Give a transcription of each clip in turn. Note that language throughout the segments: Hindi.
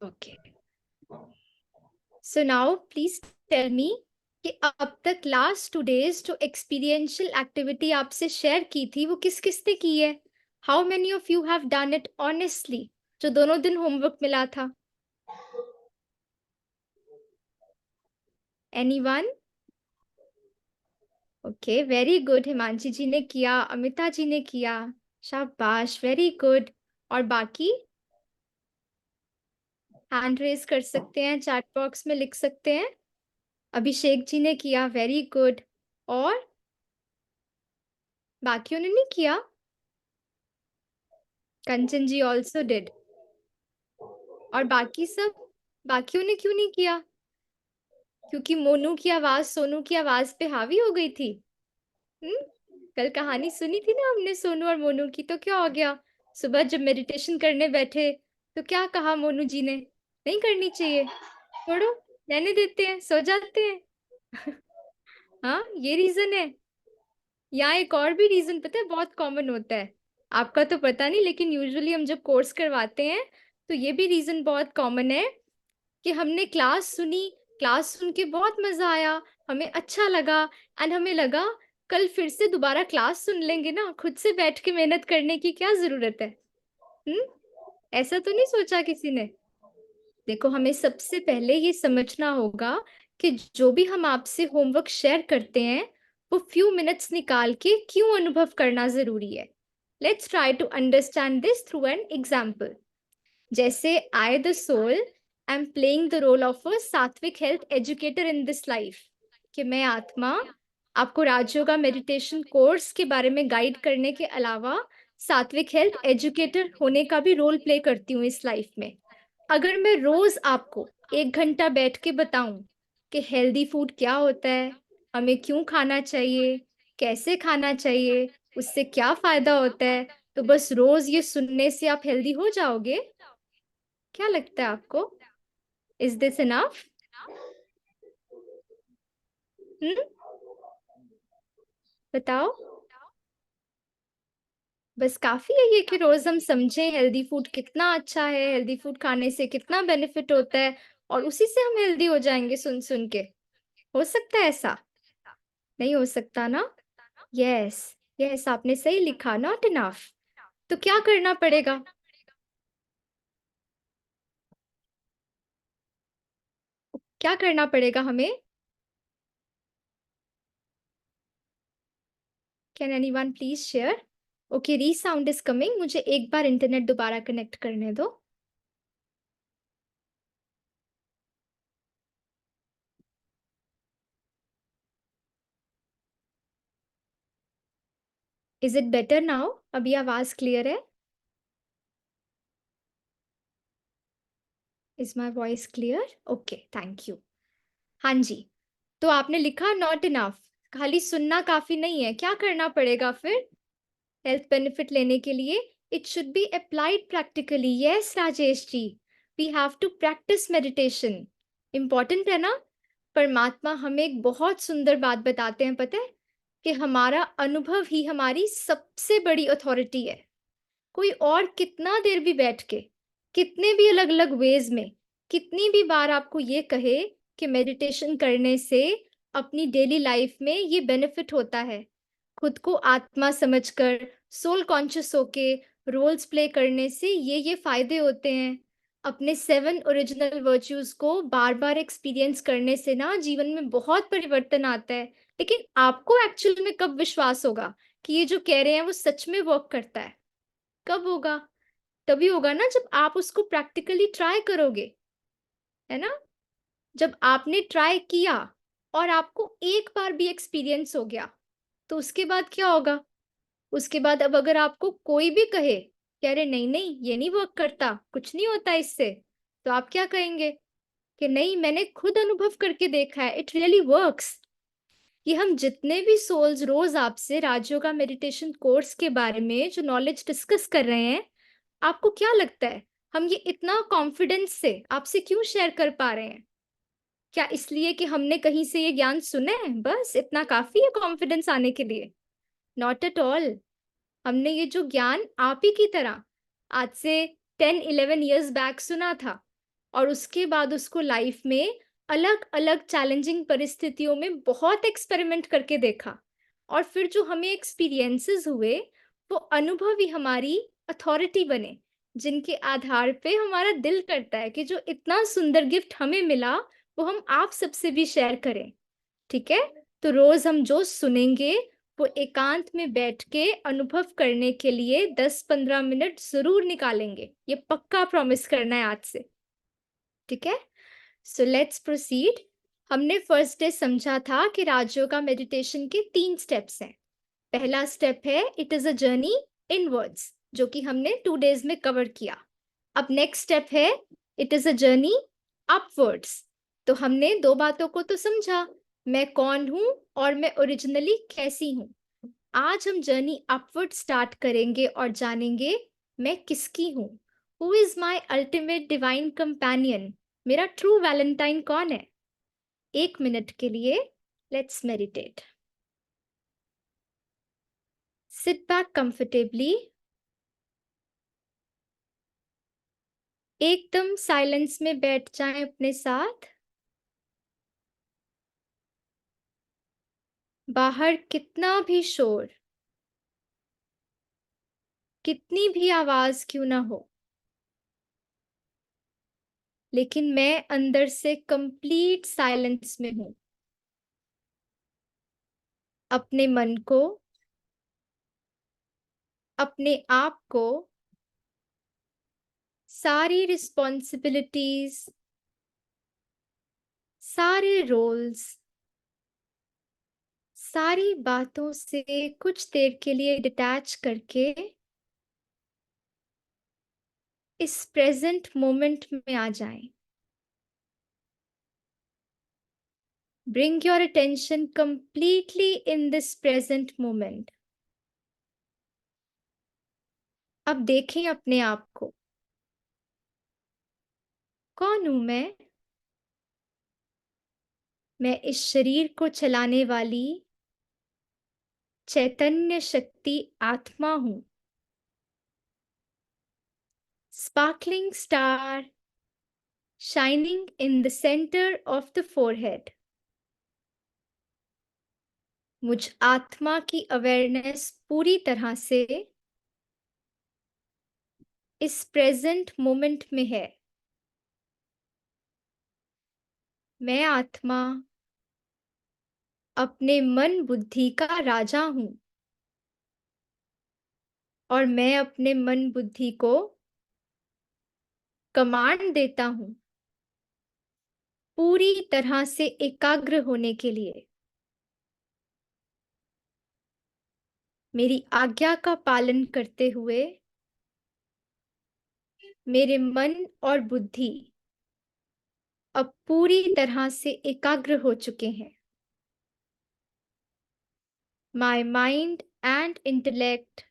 Okay, so now please tell me कि अब तक लास्ट 2 डेज जो एक्सपीरियंशियल एक्टिविटी आपसे शेयर की थी वो किस किस ने की है? How many of you have done it honestly? जो दोनों दिन होमवर्क मिला था। Anyone? Okay, very good. Himanshi ji ने किया, अमिता जी ने किया। शाबाश, वेरी गुड। और बाकी हैंड रेज कर सकते हैं, चैट बॉक्स में लिख सकते हैं। अभिषेक जी ने किया, वेरी गुड। और बाकियों ने नहीं किया? कंचन जी ऑल्सो डिड। और बाकी सब, बाकियों ने क्यों नहीं किया? क्योंकि मोनू की आवाज सोनू की आवाज पे हावी हो गई थी। हम्म? कल कहानी सुनी थी ना हमने सोनू और मोनू की, तो क्या हो गया? सुबह जब मेडिटेशन करने बैठे तो क्या कहा मोनू जी ने? नहीं करनी चाहिए, छोड़ो, रहने देते हैं, सो जाते हैं। हाँ, ये रीजन है। यहाँ एक और भी रीजन पता है, बहुत कॉमन होता है। आपका तो पता नहीं, लेकिन यूजुअली हम जब कोर्स करवाते हैं तो ये भी रीजन बहुत कॉमन है कि हमने क्लास सुनी, क्लास सुन के बहुत मजा आया, हमें अच्छा लगा, एंड हमें लगा कल फिर से दोबारा क्लास सुन लेंगे ना, खुद से बैठ के मेहनत करने की क्या जरूरत है। हम्म? ऐसा तो नहीं सोचा किसी ने? देखो, हमें सबसे पहले ये समझना होगा कि जो भी हम आपसे होमवर्क शेयर करते हैं वो फ्यू मिनट्स निकाल के क्यों अनुभव करना जरूरी है। Let's try to understand this through an example. जैसे I the soul I am playing the role of a sattvic health educator in this life. कि मैं आत्मा आपको राजयोगा मेडिटेशन कोर्स के बारे में गाइड करने के अलावा सात्विक हेल्थ एजुकेटर होने का भी रोल प्ले करती हूँ इस लाइफ में। अगर मैं रोज आपको 1 घंटा बैठ के बताऊं कि हेल्दी फूड क्या होता है, हमें क्यों खाना चाहिए, कैसे खाना चाहिए, उससे क्या फायदा होता है, तो बस रोज ये सुनने से आप हेल्दी हो जाओगे? क्या लगता है आपको? Is this enough? हम्म? बताओ। बस काफी है ये कि रोज हम समझें हेल्दी फूड कितना अच्छा है, हेल्दी फूड खाने से कितना बेनिफिट होता है, और उसी से हम हेल्दी हो जाएंगे सुन सुन के? हो सकता है ऐसा? नहीं हो सकता ना। यस, यस, आपने सही लिखा, नॉट इनफ। तो क्या करना पड़ेगा? क्या करना पड़ेगा हमें? Can anyone please share? Okay, री साउंड इज कमिंग, मुझे एक बार इंटरनेट दोबारा कनेक्ट करने दो। Is it better now? अभी आवाज क्लियर है? Is my voice clear? Okay, thank you. हाँ जी, तो आपने लिखा नॉट इनफ, खाली सुनना काफी नहीं है, क्या करना पड़ेगा फिर हेल्थ बेनिफिट लेने के लिए? It should be applied practically. Yes Rajesh ji, we have to practice meditation. Important है ना? परमात्मा हमें एक बहुत सुंदर बात बताते हैं, पता है? कि हमारा अनुभव ही हमारी सबसे बड़ी अथॉरिटी है। कोई और कितना देर भी बैठ के, कितने भी अलग अलग वेज में, कितनी भी बार आपको ये कहे कि मेडिटेशन करने से अपनी डेली लाइफ में ये बेनिफिट होता है, खुद को आत्मा समझकर सोल कॉन्शियस होके रोल्स प्ले करने से ये फायदे होते हैं, अपने 7 ओरिजिनल वर्च्यूज को बार बार एक्सपीरियंस करने से ना जीवन में बहुत परिवर्तन आता है। लेकिन आपको एक्चुअल में कब विश्वास होगा कि ये जो कह रहे हैं वो सच में वर्क करता है? कब होगा? तभी होगा ना जब आप उसको प्रैक्टिकली ट्राई करोगे, है ना? जब आपने ट्राई किया और आपको एक बार भी एक्सपीरियंस हो गया, तो उसके बाद क्या होगा? उसके बाद अब अगर आपको कोई भी कहे कि अरे नहीं नहीं ये नहीं वर्क करता, कुछ नहीं होता इससे, तो आप क्या कहेंगे? कि नहीं, मैंने खुद अनुभव करके देखा है, इट रियली वर्क्स। कि हम जितने भी सोल्स रोज आपसे राजयोगा मेडिटेशन कोर्स के बारे में जो नॉलेज डिस्कस कर रहे हैं, आपको क्या लगता है हम ये इतना कॉन्फिडेंस से आपसे क्यों शेयर कर पा रहे हैं? क्या इसलिए कि हमने कहीं से ये ज्ञान सुना है, बस इतना काफी है कॉन्फिडेंस आने के लिए? Not at all. हमने ये जो ज्ञान आप ही की तरह आज से 10-11 इयर्स बैक सुना था, और उसके बाद उसको लाइफ में अलग-अलग चैलेंजिंग परिस्थितियों में बहुत एक्सपेरिमेंट करके देखा और फिर जो हमें एक्सपीरियंसेस हुए, वो अनुभव ही हमारी अथॉरिटी बने, जिनके आधार पे हमारा दिल करता है कि जो इतना सुंदर गिफ्ट हमें मिला, वो हम आप सबसे भी शेयर करें, ठीक है? तो रोज़ हम जो सुनेंगे, वो एकांत में बैठ के अनुभव करने के लिए 10-15 मिनट ज़रूर निकालेंगे। ये पक्का प्रॉमिस करना है आज से, ठीक है? So let's proceed. हमने फर्स्ट डे समझा था कि राजयोगा मेडिटेशन के 3 स्टेप्स हैं। पहला स्टेप है it is a journey inwards जो कि हमने 2 डेज़ में कवर किया। अब नेक्स्ट स्टेप है it is a journey upwards. तो हमने 2 बातों को तो समझा, मैं कौन हूँ और मैं ओरिजिनली कैसी हूँ। आज हम जर्नी अपवर्ड स्टार्ट करेंगे और जानेंगे मैं किसकी हूँ। Who is my ultimate divine companion? मेरा ट्रू वैलेंटाइन कौन है? 1 मिनट के लिए let's meditate. Sit back comfortably, एकदम साइलेंस में बैठ जाएं अपने साथ। बाहर कितना भी शोर, कितनी भी आवाज क्यों ना हो, लेकिन मैं अंदर से कंप्लीट साइलेंस में हूँ। अपने मन को, अपने आप को, सारी रिस्पॉन्सिबिलिटीज, सारे रोल्स, सारी बातों से कुछ देर के लिए डिटैच करके इस प्रेजेंट मोमेंट में आ जाएं। Bring your attention completely in this present moment. अब देखें अपने आप को। कौन हूं मैं? मैं इस शरीर को चलाने वाली चैतन्य शक्ति आत्मा हूं। Sparkling star shining in the center of the forehead. मुझ आत्मा की अवेयरनेस पूरी तरह से इस प्रेजेंट मोमेंट में है। मैं आत्मा अपने मन बुद्धि का राजा हूं और मैं अपने मन बुद्धि को कमांड देता हूं पूरी तरह से एकाग्र होने के लिए। मेरी आज्ञा का पालन करते हुए मेरे मन और बुद्धि अब पूरी तरह से एकाग्र हो चुके हैं। My mind and intellect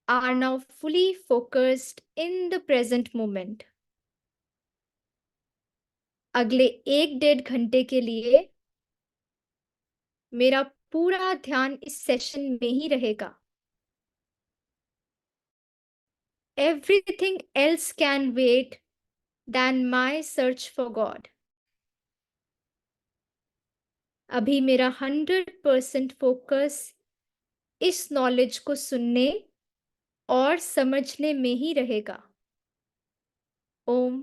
are now fully focused in the present moment. अगले 1-1.5 घंटे के लिए मेरा पूरा ध्यान इस सेशन में ही रहेगा। Everything else can wait than my search for God. अभी मेरा 100% फोकस इस नॉलेज को सुनने और समझने में ही रहेगा। ओम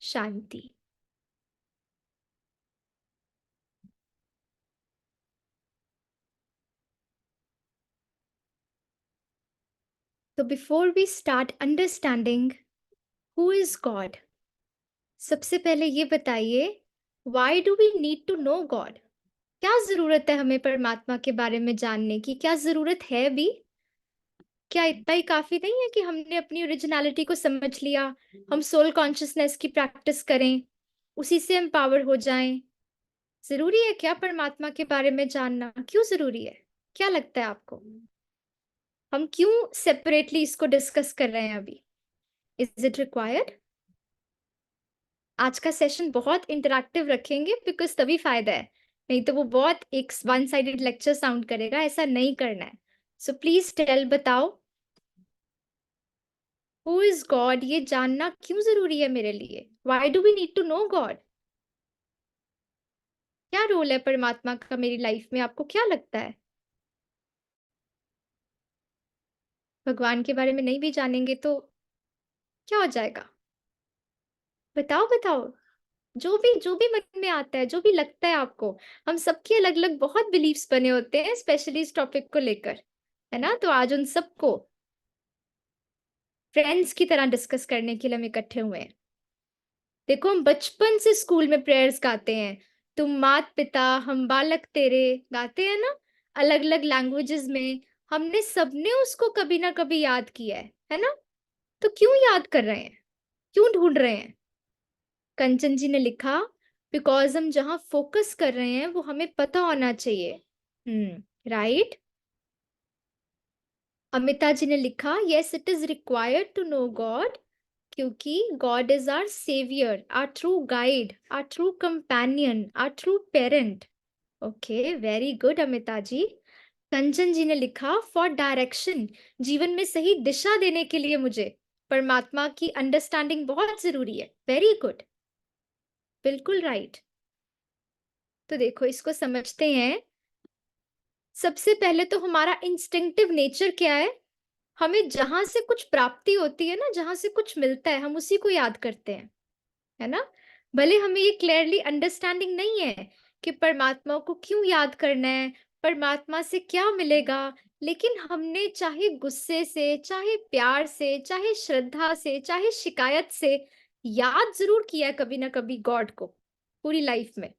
शांति। तो before we start understanding who is God, सबसे पहले ये बताइए why do we need to know God? क्या जरूरत है हमें परमात्मा के बारे में जानने की? क्या जरूरत है भी? क्या इतना ही काफी नहीं है कि हमने अपनी ओरिजिनलिटी को समझ लिया, हम सोल कॉन्शियसनेस की प्रैक्टिस करें, उसी से हम पावर हो जाएं? जरूरी है क्या परमात्मा के बारे में जानना? क्यों जरूरी है? क्या लगता है आपको? हम क्यों सेपरेटली इसको डिस्कस कर रहे हैं अभी? Is it required? आज का सेशन बहुत इंटरैक्टिव रखेंगे बिकॉज तभी फायदा है, नहीं तो वो बहुत एक वन साइडेड लेक्चर साउंड करेगा। ऐसा नहीं करना है। सो प्लीज टेल, बताओ हु इज गॉड, ये जानना क्यों जरूरी है मेरे लिए? Why do we need to know God? क्या रोल है परमात्मा का मेरी लाइफ में, आपको क्या लगता है? भगवान के बारे में नहीं भी जानेंगे तो क्या हो जाएगा? बताओ बताओ। जो भी मन में आता है, जो भी लगता है आपको। हम सबके अलग-अलग बहुत बिलीव्स बने होते हैं, स्पेशली इस टॉपिक को लेकर, है ना? तो आज उन सबको फ्रेंड्स की तरह डिस्कस करने के लिए हम इकट्ठे हुए हैं। देखो, हम बचपन से स्कूल में प्रेयर्स गाते हैं। तुम मात-पिता, हम बालक तेरे, गाते हैं ना? अलग-अलग लैंग्वेजेस में। हमने सबने उसको कभी ना कभी याद किया है ना? तो क्यों याद कर रहे हैं? क्यों ढूँढ रहे हैं? कंचन जी ने लिखा, बिकॉज़ हम जहाँ फ़ोकस कर रहे हैं वो हमें पता होना चाहिए। राइट? अमिता जी ने लिखा, yes it is required to know God, क्योंकि God is our saviour, our true guide, our true companion, our true parent. Okay, very good Amita ji. Kanchan ji ने लिखा, फॉर डायरेक्शन, जीवन में सही दिशा देने के लिए मुझे परमात्मा की अंडरस्टैंडिंग बहुत ज़रूरी है। वेरी गुड, बिल्कुल राइट। तो देखो, इसको समझते हैं। सबसे पहले तो हमारा इंस्टिंक्टिव नेचर क्या है? हमें जहाँ से कुछ प्राप्ति होती है ना, जहाँ से कुछ मिलता है, हम उसी को याद करते हैं, है ना? भले हमें ये क्लियरली अंडरस्टैंडिंग नहीं है कि परमात्मा को क्यों याद करना है, परमात्मा से क्या मिलेगा, लेकिन हमने चाहे गुस्से से, चाहे प्यार से, चाहे श्रद्धा से, चाहे शिकायत से, याद ज़रूर किया है कभी ना कभी गॉड को, पूरी लाइफ में,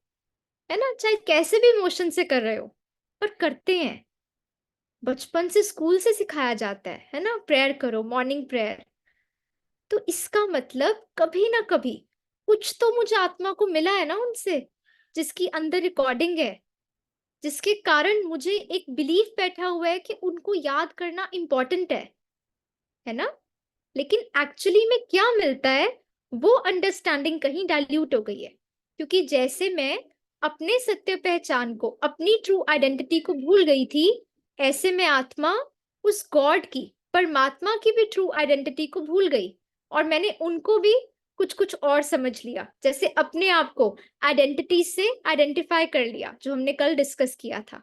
है ना? चाहे कैसे भी इमोशन से कर रहे हो, पर करते हैं। बचपन से स्कूल से सिखाया जाता है ना? प्रेयर करो, मॉर्निंग प्रेयर। तो इसका मतलब कभी ना कभी कुछ तो मुझे आत्मा को मिला है ना उनसे, जिसकी अंदर रिकॉर्डिंग है, जिसके कारण मुझे एक बिलीफ बैठा हुआ है कि उनको याद करना इम्पोर्टेंट है ना? लेकिन एक्चुअली में क्या मिलता है, वो अंडरस्टैंडिंग कहीं डाइल्यूट हो गई है। क्योंकि जैसे मैं अपने सत्य पहचान को, अपनी ट्रू आइडेंटिटी को भूल गई थी, ऐसे में आत्मा उस गॉड की, परमात्मा की भी ट्रू आइडेंटिटी को भूल गई, और मैंने उनको भी कुछ कुछ और समझ लिया, जैसे अपने आप को आइडेंटिटी से आइडेंटिफाई कर लिया, जो हमने कल डिस्कस किया था,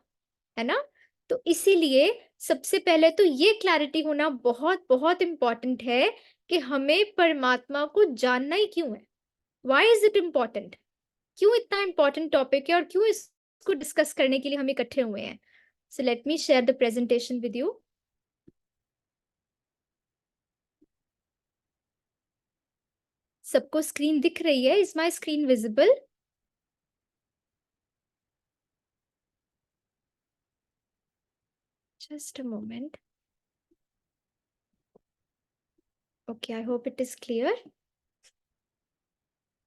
है ना? तो इसीलिए सबसे पहले तो ये क्लैरिटी होना बहुत बहुत इंपॉर्टेंट है कि हमें परमात्मा को जानना ही क्यों है। Why is it important? क्यों इतना इम्पोर्टेंट टॉपिक है और क्यों इसको डिस्कस करने के लिए हम इकट्ठे हुए हैं? So let me share the presentation with you. सबको स्क्रीन दिख रही है? Is my screen visible? Just a moment. Okay, I hope it is clear.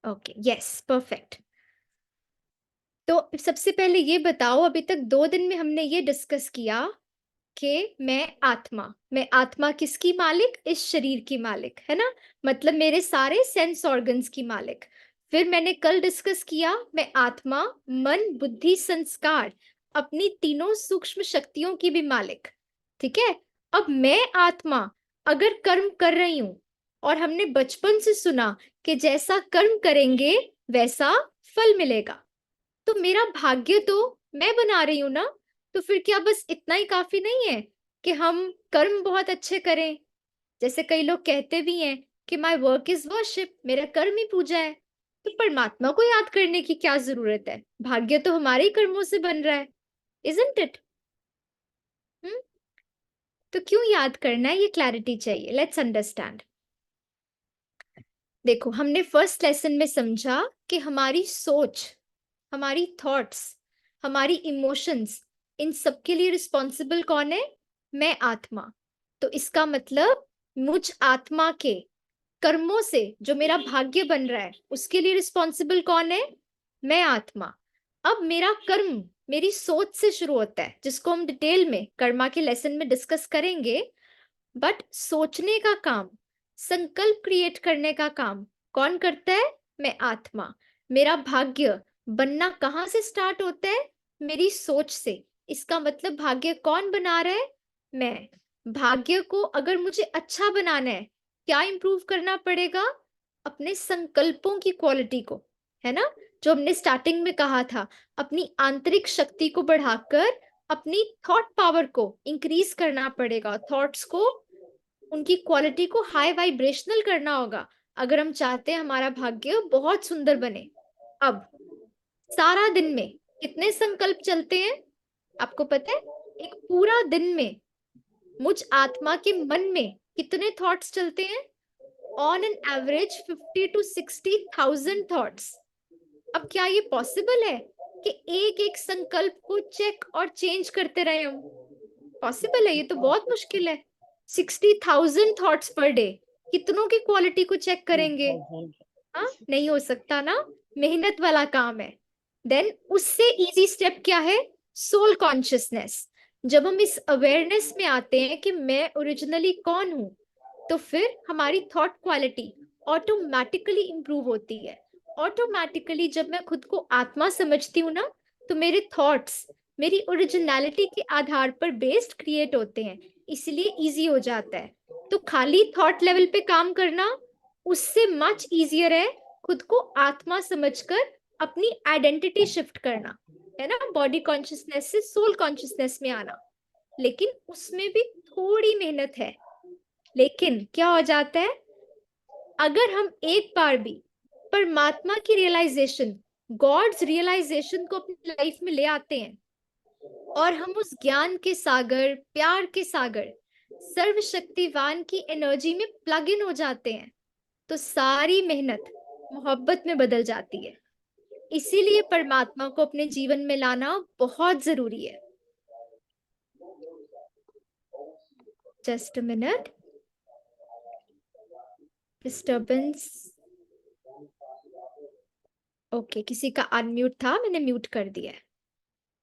Okay, yes, perfect. तो सबसे पहले ये बताओ, अभी तक 2 दिन में हमने ये डिस्कस किया कि मैं आत्मा किसकी मालिक? इस शरीर की मालिक, है ना? मतलब मेरे सारे सेंस ऑर्गन्स की मालिक। फिर मैंने कल डिस्कस किया, मैं आत्मा, मन, बुद्धि, संस्कार, अपनी तीनों सूक्ष्म शक्तियों की भी मालिक। ठीक है? अब मैं आत्मा अगर कर्म कर रही हूं, और हमने बचपन से सुना कि जैसा कर्म करेंगे वैसा फल मिलेगा, तो मेरा भाग्य तो मैं बना रही हूँ ना, तो फिर क्या बस इतना ही काफ़ी नहीं है कि हम कर्म बहुत अच्छे करें? जैसे कई लोग कहते भी हैं कि माय वर्क इज़ वर्शिप, मेरा कर्म ही पूजा है। तो परमात्मा को याद करने की क्या ज़रूरत है? भाग्य तो हमारे ही कर्मों से बन रहा है, इज़न्ट इट? हुँ? तो क्यों याद करना है, ये क्लैरिटी चाहिए। Let's understand. देखो, हमने फर्स्ट लेसन में समझा कि हमारी सोच, हमारी थॉट्स, हमारी इमोशंस, इन सब के लिए रिस्पॉन्सिबल कौन है? मैं आत्मा। तो इसका मतलब मुझ आत्मा के कर्मों से जो मेरा भाग्य बन रहा है, उसके लिए रिस्पॉन्सिबल कौन है? मैं आत्मा। अब मेरा कर्म मेरी सोच से शुरू होता है, जिसको हम डिटेल में कर्मा के लेसन में डिस्कस करेंगे। बट सोचने का काम, संकल्प क्रिएट करने का काम कौन करता है? मैं आत्मा। मेरा भाग्य बनना कहाँ से स्टार्ट होता है? मेरी सोच से। इसका मतलब भाग्य कौन बना रहा है? मैं। भाग्य को अगर मुझे अच्छा बनाना है, क्या इंप्रूव करना पड़ेगा? अपने संकल्पों की क्वालिटी को, है ना? जो हमने स्टार्टिंग में कहा था, अपनी आंतरिक शक्ति को बढ़ाकर अपनी थॉट पावर को इंक्रीज करना पड़ेगा। थॉट्स को, उनकी क्वालिटी को हाई वाइब्रेशनल करना होगा, अगर हम चाहते हैं हमारा भाग्य बहुत सुंदर बने। अब सारा दिन में कितने संकल्प चलते हैं आपको पता है? एक पूरा दिन में मुझ आत्मा के मन में कितने थॉट्स चलते हैं? On an average 50 to 60,000 thoughts. अब क्या ये पॉसिबल है कि एक एक संकल्प को चेक और चेंज करते रहे हम? पॉसिबल है? ये तो बहुत मुश्किल है। 60,000 थॉट्स पर डे, कितनों की क्वालिटी को चेक करेंगे? हाँ, नहीं हो सकता ना, मेहनत वाला काम है। देन उससे इजी स्टेप क्या है? Soul consciousness. जब हम इस अवेयरनेस में आते हैं कि मैं ओरिजिनली कौन हूं, तो फिर हमारी थॉट क्वालिटी ऑटोमेटिकली इंप्रूव होती है। ऑटोमेटिकली जब मैं खुद को आत्मा समझती हूँ ना, तो मेरे थॉट्स मेरी ओरिजिनलिटी के आधार पर बेस्ड क्रिएट होते हैं, इसलिए इजी हो जाता है। तो खाली थॉट लेवल पे काम करना उससे मच इजियर है खुद को आत्मा समझकर अपनी आइडेंटिटी शिफ्ट करना, है ना? बॉडी कॉन्शियसनेस से सोल कॉन्शियसनेस में आना। लेकिन उसमें भी थोड़ी मेहनत है। लेकिन क्या हो जाता है, अगर हम एक बार भी परमात्मा की रियलाइजेशन, गॉड्स रियलाइजेशन को अपनी लाइफ में ले आते हैं और हम उस ज्ञान के सागर, प्यार के सागर, सर्वशक्तिवान की एनर्जी में प्लग इन हो जाते हैं, तो सारी मेहनत मोहब्बत में बदल जाती है। इसीलिए परमात्मा को अपने जीवन में लाना बहुत जरूरी है। Just a minute, disturbance. Okay, किसी का अनम्यूट था, मैंने म्यूट कर दिया है।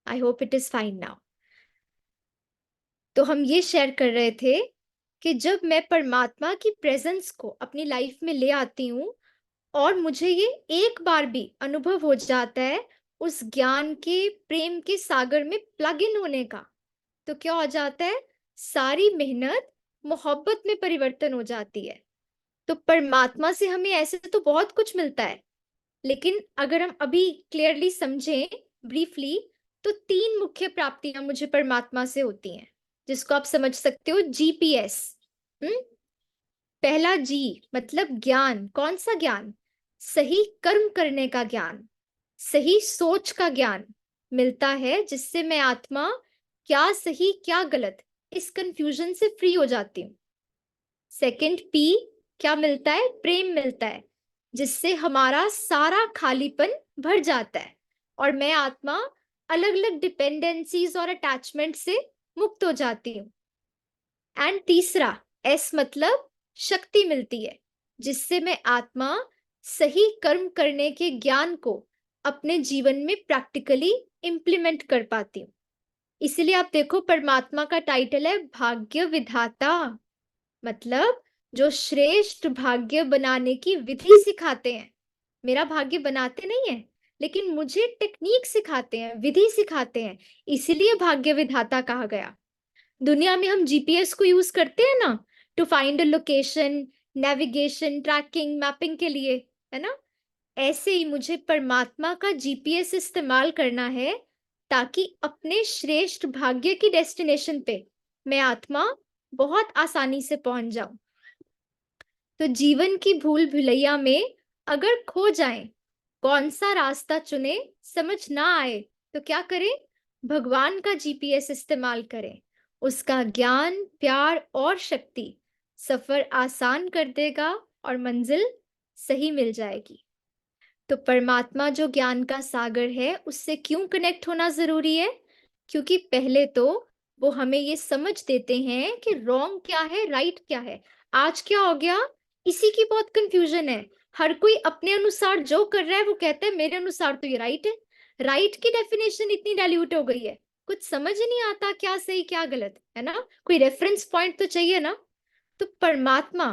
I hope it is fine now. तो हम ये शेयर कर रहे थे कि जब मैं परमात्मा की प्रेजेंस को अपनी लाइफ में ले आती हूँ और मुझे ये एक बार भी अनुभव हो जाता है उस ज्ञान के, प्रेम के सागर में प्लग इन होने का, तो क्या हो जाता है, सारी मेहनत मोहब्बत में परिवर्तन हो जाती है। तो परमात्मा से हमें ऐसे तो बहुत कुछ मिलता है, लेकिन अगर हम अभी क्लियरली समझें, ब्रीफली, तो 3 मुख्य प्राप्तियां मुझे परमात्मा से होती हैं, जिसको आप समझ सकते हो जीपीएस। पहला जी मतलब ज्ञान। कौन सा ज्ञान? सही कर्म करने का ज्ञान, सही सोच का ज्ञान मिलता है, जिससे मैं आत्मा क्या सही क्या गलत इस कंफ्यूजन से फ्री हो जाती हूँ। सेकंड पी क्या मिलता है? प्रेम मिलता है, जिससे हमारा सारा खालीपन भर जाता है और मैं आत्मा अलग अलग डिपेंडेंसीज और अटैचमेंट से मुक्त हो जाती हूँ। एंड तीसरा एस मतलब शक्ति मिलती है, जिससे मैं आत्मा सही कर्म करने के ज्ञान को अपने जीवन में प्रैक्टिकली इम्प्लीमेंट कर पाती हूँ। इसलिए आप देखो, परमात्मा का टाइटल है भाग्य विधाता, मतलब जो श्रेष्ठ भाग्य बनाने की विधि सिखाते हैं। मेरा भाग्य बनाते नहीं है, लेकिन मुझे टेक्निक सिखाते हैं, विधि सिखाते हैं, इसीलिए भाग्य विधाता कहा गया। दुनिया में हम जीपीएस को यूज करते हैं ना, to find a location, navigation, tracking, mapping के लिए, है ना? ऐसे ही मुझे परमात्मा का जीपीएस इस्तेमाल करना है, ताकि अपने श्रेष्ठ भाग्य की डेस्टिनेशन पे मैं आत्मा बहुत आसानी से पहुंच जाऊं। तो जीवन की भूल भुलैया में अगर खो जाएं, कौन सा रास्ता चुने समझ ना आए, तो क्या करें? भगवान का जीपीएस इस्तेमाल करें। उसका ज्ञान, प्यार और शक्ति सफर आसान कर देगा और मंजिल सही मिल जाएगी। तो परमात्मा जो ज्ञान का सागर है, उससे क्यों कनेक्ट होना जरूरी है? क्योंकि पहले तो वो हमें ये समझ देते हैं कि रॉन्ग क्या है, राइट क्या है। आज क्या हो गया, इसी की बहुत कंफ्यूजन है। हर कोई अपने अनुसार जो कर रहा है वो कहता है मेरे अनुसार तो ये राइट है। राइट की डेफिनेशन इतनी डाइल्यूट हो गई है, कुछ समझ ही नहीं आता क्या सही क्या गलत, है ना? कोई रेफरेंस पॉइंट तो चाहिए ना। तो परमात्मा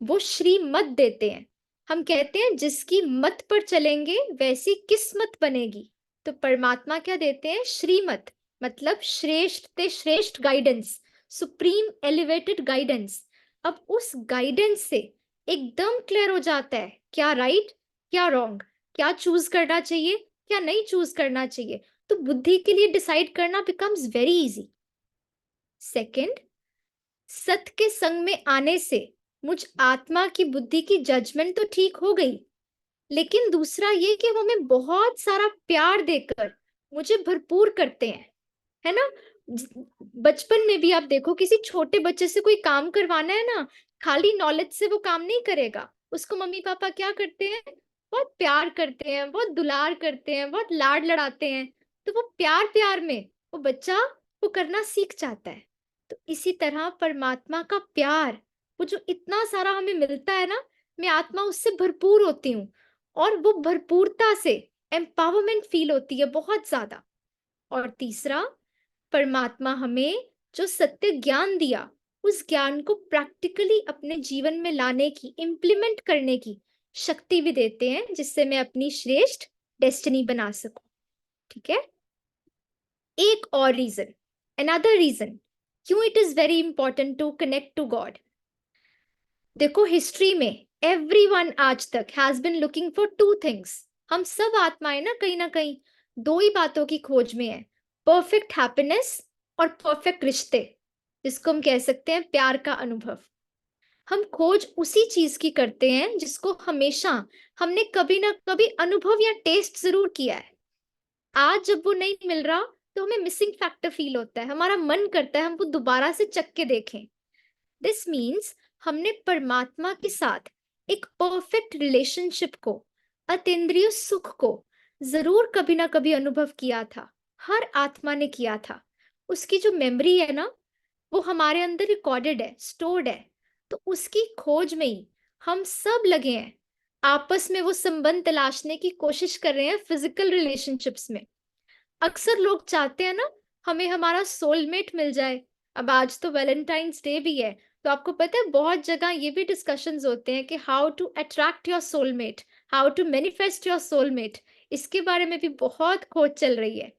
वो श्रीमत देते हैं। हम कहते हैं जिसकी मत पर चलेंगे वैसी किस्मत बनेगी। तो परमात्मा क्या देते हैं? श्रीमत, मतलब श्रेष्ठ ते श्रेष्ठ गाइडेंस, सुप्रीम एलिवेटेड गाइडेंस, अब उस गाइडेंस से एकदम क्लियर हो जाता है क्या राइट, क्या रॉन्ग, क्या चूज करना चाहिए, क्या नहीं चूज करना चाहिए। तो बुद्धि के लिए डिसाइड करना बिकम्स वेरी इजी। सेकंड, सत्य के संग में आने से मुझ आत्मा की बुद्धि की जजमेंट तो ठीक हो गई, लेकिन दूसरा ये कि वो हमें बहुत सारा प्यार देकर मुझे भरपूर करते हैं, है ना। बचपन में भी आप देखो, किसी छोटे बच्चे से कोई काम करवाना है ना, खाली नॉलेज से वो काम नहीं करेगा। उसको मम्मी पापा क्या करते हैं, बहुत प्यार करते हैं, बहुत दुलार करते हैं, बहुत लाड लड़ाते हैं। तो वो प्यार प्यार में वो बच्चा वो करना सीख जाता है। तो इसी तरह परमात्मा का प्यार, वो जो इतना सारा हमें मिलता है ना, मैं आत्मा उससे भरपूर होती हूँ, और वो भरपूरता से एम्पावरमेंट फील होती है बहुत ज्यादा। और तीसरा, परमात्मा हमें जो सत्य ज्ञान दिया, उस ज्ञान को प्रैक्टिकली अपने जीवन में लाने की, इम्प्लीमेंट करने की शक्ति भी देते हैं, जिससे मैं अपनी श्रेष्ठ डेस्टिनी बना सकूं। ठीक है। एक और रीजन, अनदर रीजन, क्यों it is very important to connect to God. देखो, हिस्ट्री में एवरीवन आज तक has been looking for two things. हम सब आत्माएं ना कहीं दो ही बातों की खोज में है, परफेक्ट हैप्पीनेस और परफेक्ट रिश्ते, जिसको हम कह सकते हैं प्यार का अनुभव। हम खोज उसी चीज की करते हैं जिसको हमेशा हमने कभी ना कभी अनुभव या टेस्ट जरूर किया है। आज जब वो नहीं मिल रहा, तो हमें मिसिंग फैक्टर फील होता है, हमारा मन करता है हम वो दोबारा से चख के देखें। दिस मीन्स हमने परमात्मा के साथ एक परफेक्ट रिलेशनशिप को, अतीन्द्रिय सुख को जरूर कभी ना कभी अनुभव किया था। हर आत्मा ने किया था। उसकी जो मेमोरी है ना, वो हमारे अंदर रिकॉर्डेड है, स्टोर्ड है। तो उसकी खोज में ही हम सब लगे हैं, आपस में वो संबंध तलाशने की कोशिश कर रहे हैं फिजिकल रिलेशनशिप्स में। अक्सर लोग चाहते हैं ना, हमें हमारा सोलमेट मिल जाए। अब आज तो वैलेंटाइंस डे भी है, तो आपको पता है बहुत जगह ये भी डिस्कशंस होते हैं कि how to attract your soulmate, how to manifest your soulmate. इसके बारे में भी बहुत खोज चल रही है।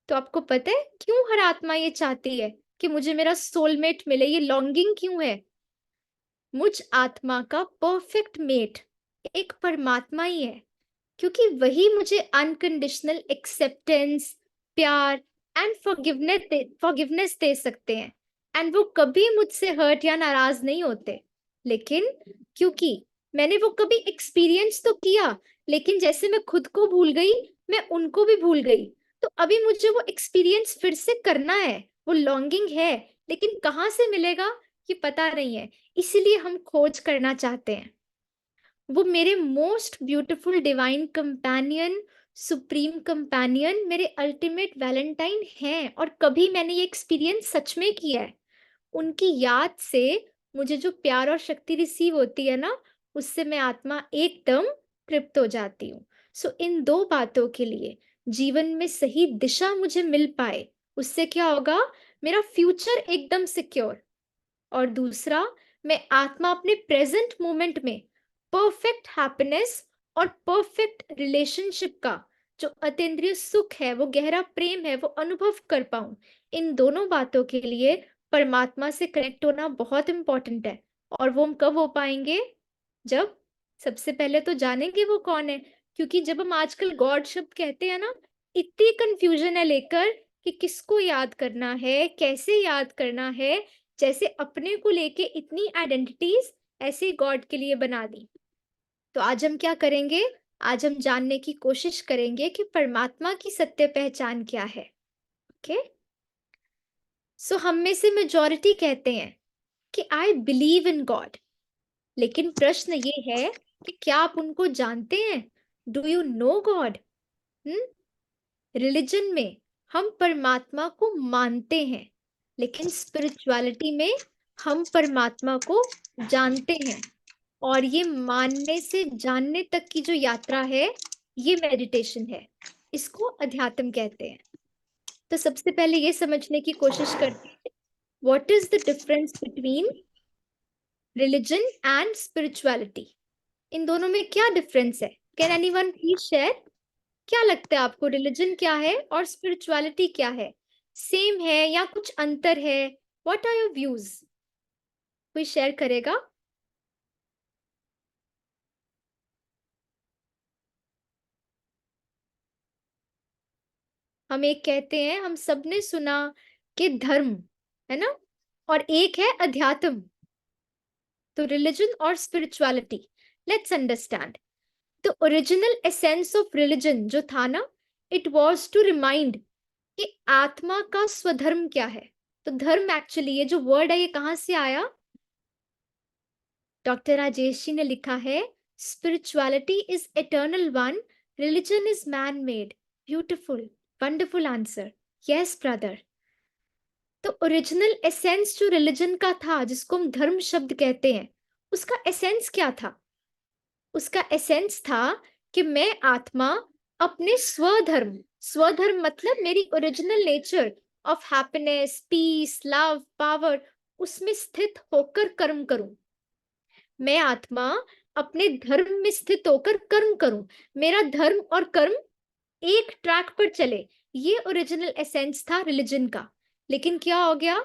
तो आपको पता है क्यों हर आत्मा ये चाहती है कि मुझे मेरा सोलमेट मिले, ये लॉन्गिंग क्यों है। मुझ आत्मा का परफेक्ट मेट एक परमात्मा ही है, क्योंकि वही मुझे अनकंडीशनल एक्सेप्टेंस, प्यार एंड फॉरगिवनेस दे सकते हैं। एंड वो कभी मुझसे हर्ट या नाराज नहीं होते। लेकिन क्योंकि मैंने वो कभी एक्सपीरियंस तो किया, लेकिन जैसे मैं खुद को भूल गई, मैं उनको भी भूल गई। तो अभी मुझे वो एक्सपीरियंस फिर से करना है, वो लॉन्गिंग है, लेकिन कहाँ से मिलेगा ये पता नहीं है। इसीलिए हम खोज करना चाहते हैं। वो मेरे most beautiful divine companion, supreme companion, मेरे अल्टीमेट वैलेंटाइन हैं, और कभी मैंने ये एक्सपीरियंस सच में किया है। उनकी याद से मुझे जो प्यार और शक्ति रिसीव होती है ना, उससे मैं आत्मा एकदम तृप्त हो जाती हूँ। सो इन दो बातों के लिए जीवन में सही दिशा मुझे मिल पाए, उससे क्या होगा, मेरा फ्यूचर एकदम सिक्योर। और दूसरा, मैं आत्मा अपने प्रेजेंट मोमेंट में परफेक्ट हैप्पीनेस और परफेक्ट रिलेशनशिप का जो अतीन्द्रिय सुख है, वो गहरा प्रेम है, वो अनुभव कर पाऊं। इन दोनों बातों के लिए परमात्मा से कनेक्ट होना बहुत इंपॉर्टेंट है। और वो हम कब हो पाएंगे, जब सबसे पहले तो जानेंगे वो कौन है। क्योंकि जब हम आजकल गॉड शब्द कहते हैं ना, इतनी कंफ्यूजन है लेकर कि किसको याद करना है, कैसे याद करना है। जैसे अपने को लेके इतनी आइडेंटिटीज ऐसे गॉड के लिए बना दी। तो आज हम क्या करेंगे, आज हम जानने की कोशिश करेंगे कि परमात्मा की सत्य पहचान क्या है। ओके। सो हम में से मेजॉरिटी कहते हैं कि आई बिलीव इन गॉड, लेकिन प्रश्न ये है कि क्या आप उनको जानते हैं। Do you know God. Religion में हम परमात्मा को मानते हैं, लेकिन स्पिरिचुअलिटी में हम परमात्मा को जानते हैं। और ये मानने से जानने तक की जो यात्रा है, ये मेडिटेशन है। इसको अध्यात्म कहते हैं। तो सबसे पहले ये समझने की कोशिश करते हैं, what is the difference between religion and spirituality. इन दोनों में क्या डिफरेंस है। Can anyone please share. क्या लगता है आपको, रिलीजन क्या है और स्पिरिचुअलिटी क्या है, सेम है या कुछ अंतर है। What are your views. कोई शेयर करेगा? हम एक कहते हैं, हम सबने सुना कि धर्म, है ना? और एक है अध्यात्म। तो रिलिजन और spirituality, let's understand the original essence of religion जो था ना, इट वाज टू रिमाइंड कि आत्मा का स्वधर्म क्या है। तो धर्म एक्चुअली, ये जो वर्ड है ये कहाँ से आया? डॉक्टर राजेश जी ने लिखा है, spirituality is eternal one, religion is man made. Beautiful, wonderful answer. Yes brother. तो ओरिजिनल एसेंस जो रिलीजन का था, जिसको हम धर्म शब्द कहते हैं, उसका एसेंस क्या था? उसका एसेंस था कि मैं आत्मा अपने स्वधर्म, स्वधर्म मतलब मेरी original nature of happiness, peace, love, power, उसमें स्थित होकर कर्म करूं। मैं आत्मा अपने धर्म में स्थित होकर कर्म करूं। मेरा धर्म और कर्म एक ट्रैक पर चले। ये ओरिजिनल एसेंस था रिलीजन का। लेकिन क्या हो गया?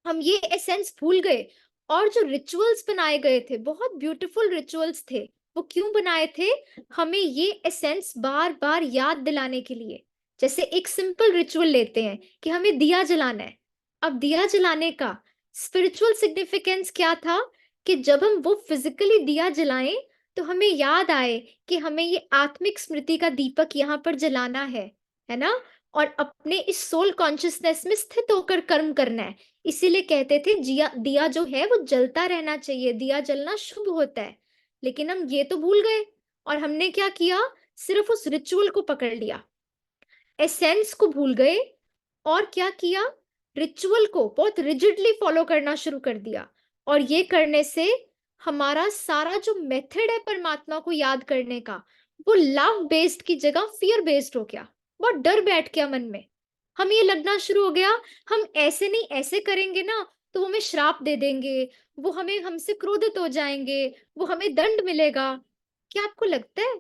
हम ये एसेंस भूल गए। और जो रिचुअल्स बनाए गए थे, बहुत ब्यूटीफुल रिचुअल्स थे। वो क्यों बनाए थे? हमें ये एसेंस बार बार याद दिलाने के लिए। जैसे एक सिंपल रिचुअल लेते हैं कि हमें दिया जलाना है। अब दिया जलाने का स्पिरिचुअल सिग्निफिकेंस क्या था? कि जब हम वो फिजिकली दिया जलाएं तो हमें याद आए कि हमें ये आत्मिक स्मृति का दीपक यहाँ पर जलाना है ना? और अपने इस सोल कॉन्शियसनेस में स्थित होकर कर्म करना है। इसीलिए कहते थे जिया दिया जो है वो जलता रहना चाहिए, दिया जलना शुभ होता है। लेकिन हम ये तो भूल गए और हमने क्या किया? सिर्फ उस रिचुअल को पकड़ लिया, एसेंस को भूल गए। और क्या किया? रिचुअल को बहुत रिजिडली फॉलो करना शुरू कर दिया। और ये करने से हमारा सारा जो मेथड है परमात्मा को याद करने का, वो लव बेस्ड की जगह फियर बेस्ड हो गया। बहुत डर बैठ गया मन में। हम ये लगना शुरू हो गया, हम ऐसे नहीं ऐसे करेंगे ना तो वो हमें श्राप दे देंगे, वो हमें हमसे क्रोधित हो जाएंगे, वो हमें दंड मिलेगा। क्या आपको लगता है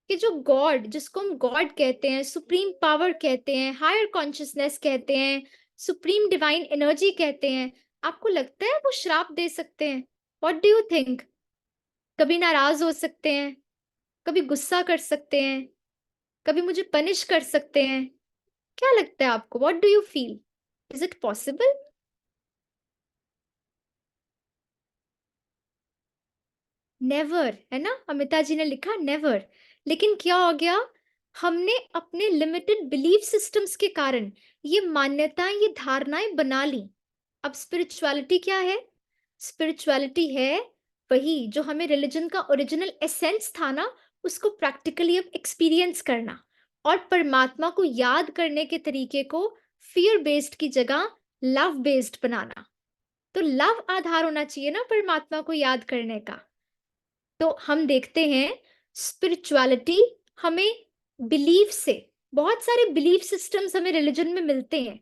कि जो गॉड, जिसको हम गॉड कहते हैं, सुप्रीम पावर कहते हैं, हायर कॉन्शियसनेस कहते हैं, सुप्रीम डिवाइन एनर्जी कहते हैं, आपको लगता है वो श्राप दे सकते हैं? What do you think? कभी नाराज हो सकते हैं, कभी गुस्सा कर सकते हैं, कभी मुझे पनिश कर सकते हैं। क्या लगता है आपको? What do you feel? Is it possible? Never, है ना? अमिता जी ने लिखा नेवर। लेकिन क्या हो गया? हमने अपने लिमिटेड बिलीफ सिस्टम्स के कारण ये मान्यताएं, ये धारणाएं बना ली। अब स्पिरिचुअलिटी क्या है? स्पिरिचुअलिटी है वही जो हमें रिलीजन का ओरिजिनल एसेंस था ना, उसको प्रैक्टिकली अब एक्सपीरियंस करना और परमात्मा को याद करने के तरीके को फियर बेस्ड की जगह लव बेस्ड बनाना। तो लव आधार होना चाहिए ना परमात्मा को याद करने का। तो हम देखते हैं स्पिरिचुअलिटी हमें बिलीफ से, बहुत सारे बिलीफ सिस्टम्स हमें रिलीजन में मिलते हैं,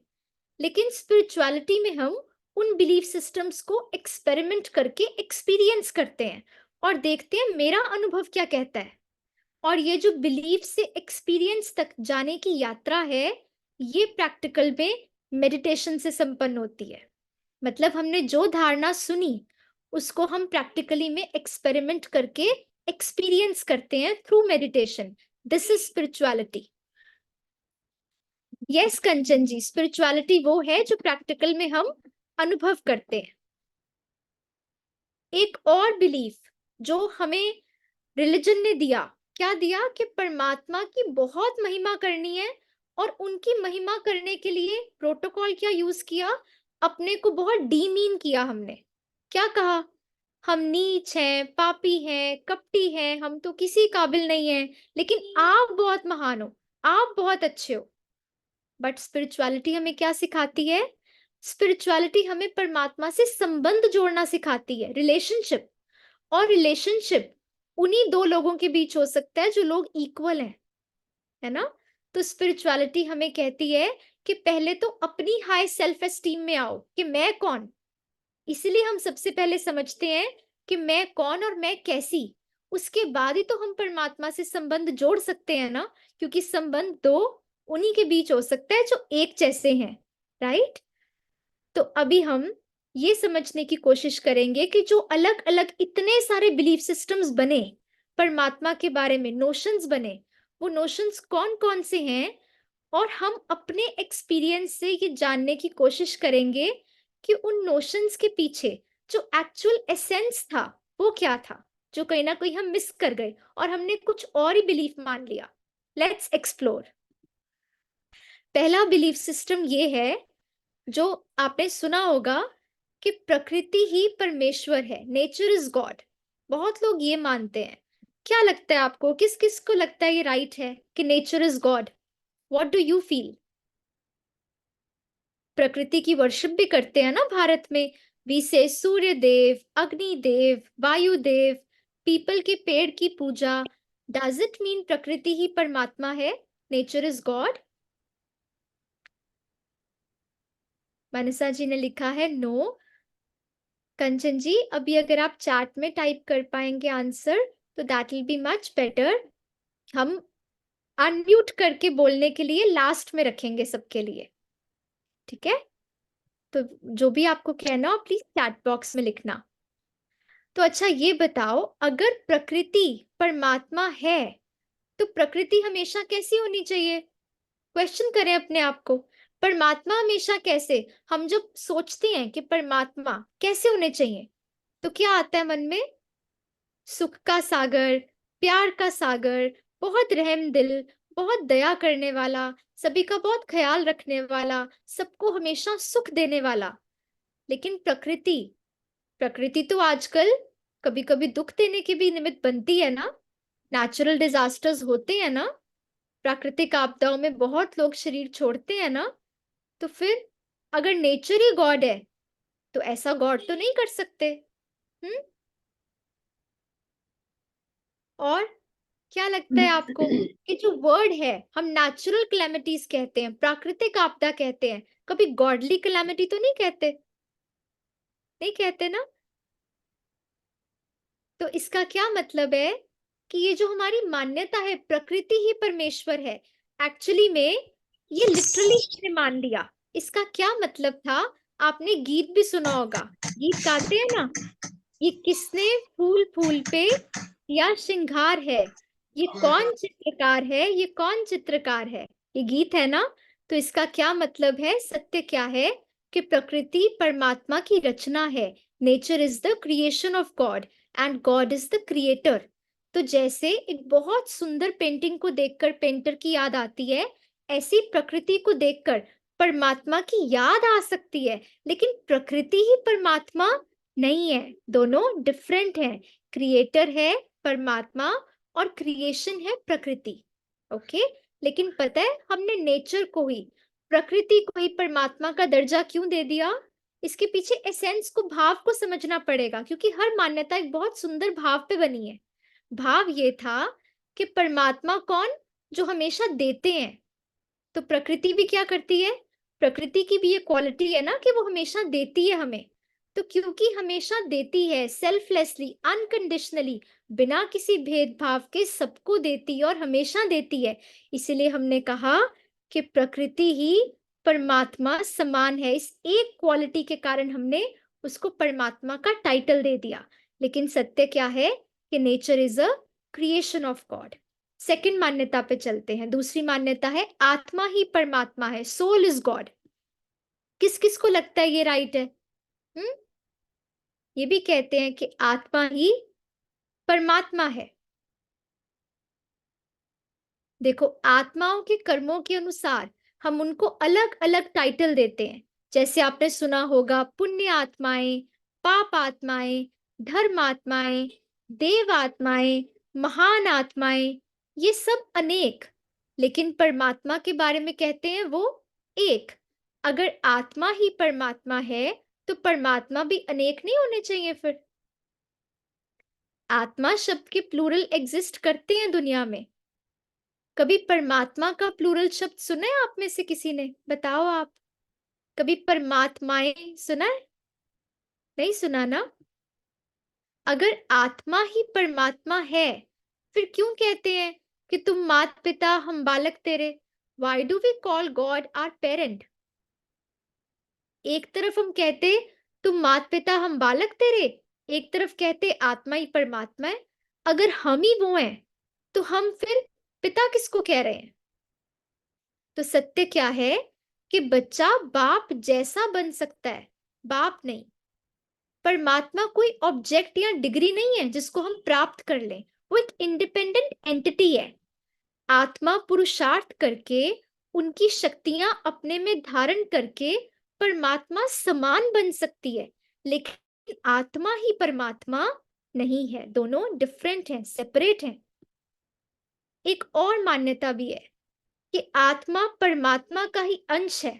लेकिन स्पिरिचुअलिटी में हम उन बिलीफ सिस्टम्स को एक्सपेरिमेंट करके एक्सपीरियंस करते हैं और देखते हैं मेरा अनुभव क्या कहता है। और ये जो बिलीफ से एक्सपीरियंस तक जाने की यात्रा है, ये प्रैक्टिकल में मेडिटेशन से संपन्न होती है। मतलब हमने जो धारणा सुनी उसको हम प्रैक्टिकली में एक्सपेरिमेंट करके एक्सपीरियंस करते हैं through meditation. This is spirituality. Yes Kanchan ji, spirituality वो है जो प्रैक्टिकल में हम अनुभव करते हैं। एक और बिलीफ जो हमें रिलीजन ने दिया, क्या दिया? कि परमात्मा की बहुत महिमा करनी है और उनकी महिमा करने के लिए प्रोटोकॉल क्या यूज किया? अपने को बहुत डीमीन किया हमने। क्या कहा? हम नीच हैं, पापी हैं, कपटी हैं, हम तो किसी काबिल नहीं हैं, लेकिन आप बहुत महान हो, आप बहुत अच्छे हो। बट स्पिरिचुअलिटी हमें क्या सिखाती है? स्पिरिचुअलिटी हमें परमात्मा से संबंध जोड़ना सिखाती है, रिलेशनशिप। और रिलेशनशिप उन्हीं दो लोगों के बीच हो सकता है जो लोग इक्वल हैं, है ना? तो स्पिरिचुअलिटी हमें कहती है कि पहले तो अपनी हाई सेल्फ एस्टीम में आओ कि मैं कौन। इसीलिए हम सबसे पहले समझते हैं कि मैं कौन और मैं कैसी। उसके बाद ही तो हम परमात्मा से संबंध जोड़ सकते हैं ना, क्योंकि संबंध दो उन्हीं के बीच हो सकता है जो एक जैसे हैं, राइट? तो अभी हम ये समझने की कोशिश करेंगे कि जो अलग अलग इतने सारे बिलीफ सिस्टम्स बने, परमात्मा के बारे में नोशंस बने, वो नोशंस कौन कौन से हैं, और हम अपने एक्सपीरियंस से ये जानने की कोशिश करेंगे कि उन नोशंस के पीछे जो एक्चुअल एसेंस था वो क्या था, जो कहीं ना कहीं हम मिस कर गए और हमने कुछ और ही बिलीफ मान लिया। Let's explore. पहला बिलीफ सिस्टम ये है, जो आपने सुना होगा, कि प्रकृति ही परमेश्वर है, नेचर इज गॉड। बहुत लोग ये मानते हैं। क्या लगता है आपको, किस किस को लगता है ये राइट है कि nature is God? What do you feel? प्रकृति की वर्शिप भी करते हैं ना भारत में। वी से सूर्य देव, अग्नि देव, वायु देव, पीपल के पेड़ की पूजा। डज इट मीन प्रकृति ही परमात्मा है, नेचर इज गॉड? मनसा जी ने लिखा है नो। कंचन जी, अभी अगर आप चैट में टाइप कर पाएंगे आंसर तो that will be much better. हम अनम्यूट करके बोलने के लिए लास्ट में रखेंगे सबके लिए, ठीक है? तो जो भी आपको कहना हो प्लीज चैट बॉक्स में लिखना। तो अच्छा ये बताओ, अगर प्रकृति परमात्मा है तो प्रकृति हमेशा कैसी होनी चाहिए? क्वेश्चन करें अपने आप को। परमात्मा हमेशा कैसे? हम जब सोचते हैं कि परमात्मा कैसे होने चाहिए तो क्या आता है मन में? सुख का सागर, प्यार का सागर, बहुत रहम दिल, बहुत दया करने वाला, सभी का बहुत ख्याल रखने वाला, सबको हमेशा सुख देने वाला। लेकिन प्रकृति, प्रकृति तो आजकल कभी कभी दुख देने की भी निमित्त बनती है ना। नेचुरल डिजास्टर्स होते हैं ना, प्राकृतिक आपदाओं में बहुत लोग शरीर छोड़ते हैं ना। तो फिर अगर नेचर ही गॉड है तो ऐसा गॉड तो नहीं कर सकते। हम्म। और क्या लगता है आपको कि जो वर्ड है, हम नेचुरल क्लैमिटीज कहते हैं, प्राकृतिक आपदा कहते हैं, कभी गॉडली क्लैमिटी तो नहीं कहते? नहीं कहते ना। तो इसका क्या मतलब है कि ये जो हमारी मान्यता है प्रकृति ही परमेश्वर है, एक्चुअली में ये लिटरली हमने मान लिया। इसका क्या मतलब था? आपने गीत भी सुना होगा, गीत गाते हैं ना, ये किसने फूल फूल पे या श्रृंगार है, ये कौन चित्रकार है, ये कौन चित्रकार है, ये गीत है ना। तो इसका क्या मतलब है, सत्य क्या है कि प्रकृति परमात्मा की रचना है। Nature is the creation of God and God is the creator. तो जैसे एक बहुत सुंदर पेंटिंग को देखकर पेंटर की याद आती है, ऐसी प्रकृति को देखकर परमात्मा की याद आ सकती है। लेकिन प्रकृति ही परमात्मा नहीं है, दोनों डिफरेंट हैं। क्रिएटर है परमात्मा और क्रिएशन है प्रकृति। ओके। लेकिन पता है हमने नेचर को ही, प्रकृति को ही परमात्मा का दर्जा क्यों दे दिया? इसके पीछे एसेंस को, भाव को समझना पड़ेगा, क्योंकि हर मान्यता एक बहुत सुंदर भाव पे बनी है। भाव ये था कि परमात्मा कौन? जो हमेशा देते हैं। तो प्रकृति भी क्या करती है? प्रकृति की भी ये क्वालिटी है ना कि वो हमेशा देती है हमें। तो क्योंकि हमेशा देती है, सेल्फलेसली, अनकंडीशनली, बिना किसी भेदभाव के सबको देती है और हमेशा देती है, इसीलिए हमने कहा कि प्रकृति ही परमात्मा समान है। इस एक क्वालिटी के कारण हमने उसको परमात्मा का टाइटल दे दिया। लेकिन सत्य क्या है कि nature is a creation of God. Second मान्यता पे चलते हैं। दूसरी मान्यता है आत्मा ही परमात्मा है, सोल इज गॉड। किस किस को लगता है ये राइट है? हम्म। ये भी कहते हैं कि आत्मा ही परमात्मा है। देखो, आत्माओं के कर्मों के अनुसार हम उनको अलग अलग टाइटल देते हैं। जैसे आपने सुना होगा पुण्य आत्माएं, पाप आत्माएं, धर्म आत्माएं, देव आत्माएं, महान आत्माएं, ये सब अनेक। लेकिन परमात्मा के बारे में कहते हैं वो एक। अगर आत्मा ही परमात्मा है तो परमात्मा भी अनेक नहीं होने चाहिए फिर? आत्मा शब्द के प्लूरल एग्जिस्ट करते हैं दुनिया में। कभी परमात्मा का प्लूरल शब्द सुना है आप में से किसी ने? बताओ आप। कभी परमात्माएं सुना है? नहीं सुना ना। अगर आत्मा ही परमात्मा है फिर क्यों कहते हैं कि तुम मात पिता हम बालक तेरे? Why do we call God our parent? एक तरफ हम कहते तुम मात पिता हम बालक तेरे, एक तरफ कहते आत्मा ही परमात्मा है, अगर हम ही वो हैं तो हम फिर पिता किसको कह रहे हैं? तो सत्य क्या है कि बच्चा बाप जैसा बन सकता है, बाप नहीं। परमात्मा कोई ऑब्जेक्ट या डिग्री नहीं है जिसको हम प्राप्त कर लें, वो एक इंडिपेंडेंट एंटिटी है। आत्मा पुरुषार्थ करके, उनकी शक्तियां अपने में धारण करके परमात्मा समान बन सकती है, लेकिन आत्मा ही परमात्मा नहीं है, दोनों डिफरेंट हैं, सेपरेट हैं। एक और मान्यता भी है कि आत्मा परमात्मा का ही अंश है,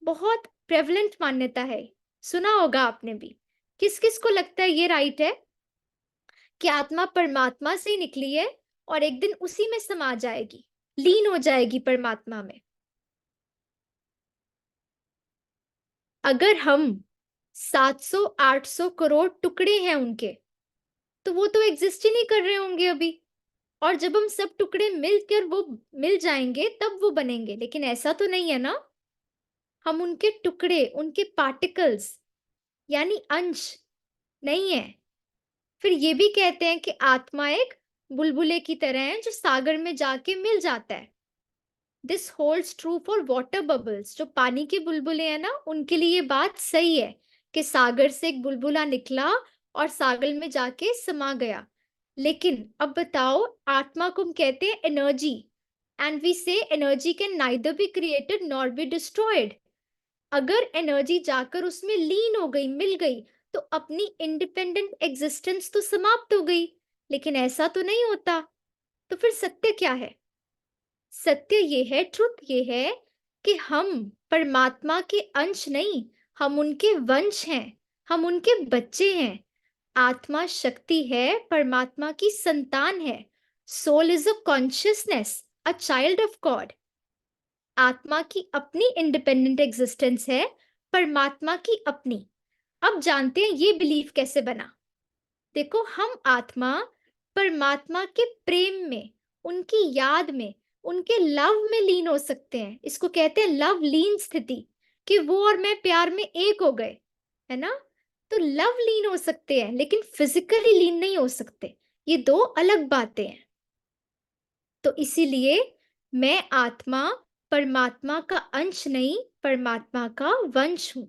बहुत प्रेवलेंट मान्यता है, सुना होगा आपने भी। किस किस को लगता है ये राइट है कि आत्मा परमात्मा से ही निकली है और एक दिन उसी में समा जाएगी, लीन हो जाएगी परमात्मा में? अगर हम 700-800 करोड़ टुकड़े हैं उनके, तो वो तो एग्जिस्ट ही नहीं कर रहे होंगे अभी। और जब हम सब टुकड़े मिलकर वो मिल जाएंगे तब वो बनेंगे, लेकिन ऐसा तो नहीं है ना। हम उनके टुकड़े, उनके पार्टिकल्स यानी अंश नहीं है। फिर ये भी कहते हैं कि आत्मा एक बुलबुले की तरह है जो सागर में जाके मिल जाता है। This holds true for water bubbles, जो पानी के बुलबुले हैं ना, उनके लिए ये बात सही है कि सागर से एक बुलबुला निकला और सागर में जाके समा गया। लेकिन अब बताओ, आत्मा को हम कहते हैं एनर्जी, एंड वी से energy can neither be created nor be destroyed. अगर एनर्जी जाकर उसमें लीन हो गई, मिल गई, तो अपनी इंडिपेंडेंट एग्जिस्टेंस तो समाप्त हो गई, लेकिन ऐसा तो नहीं होता। तो फिर सत्य क्या है? सत्य ये है, ट्रुथ ये है कि हम परमात्मा के अंश नहीं, हम उनके वंश हैं, हम उनके बच्चे हैं। आत्मा शक्ति है, परमात्मा की संतान है। Soul is a consciousness, a child of God. आत्मा की अपनी इंडिपेंडेंट एग्जिस्टेंस है, परमात्मा की अपनी। अब जानते हैं ये बिलीफ कैसे बना। देखो, हम आत्मा परमात्मा के प्रेम में, उनकी याद में, उनके लव में लीन हो सकते हैं। इसको कहते हैं लव लीन स्थिति, कि वो और मैं प्यार में एक हो गए, है ना। तो लव लीन हो सकते हैं, लेकिन फिजिकली लीन नहीं हो सकते। ये दो अलग बातें हैं। तो इसीलिए मैं आत्मा परमात्मा का अंश नहीं, परमात्मा का वंश हूं।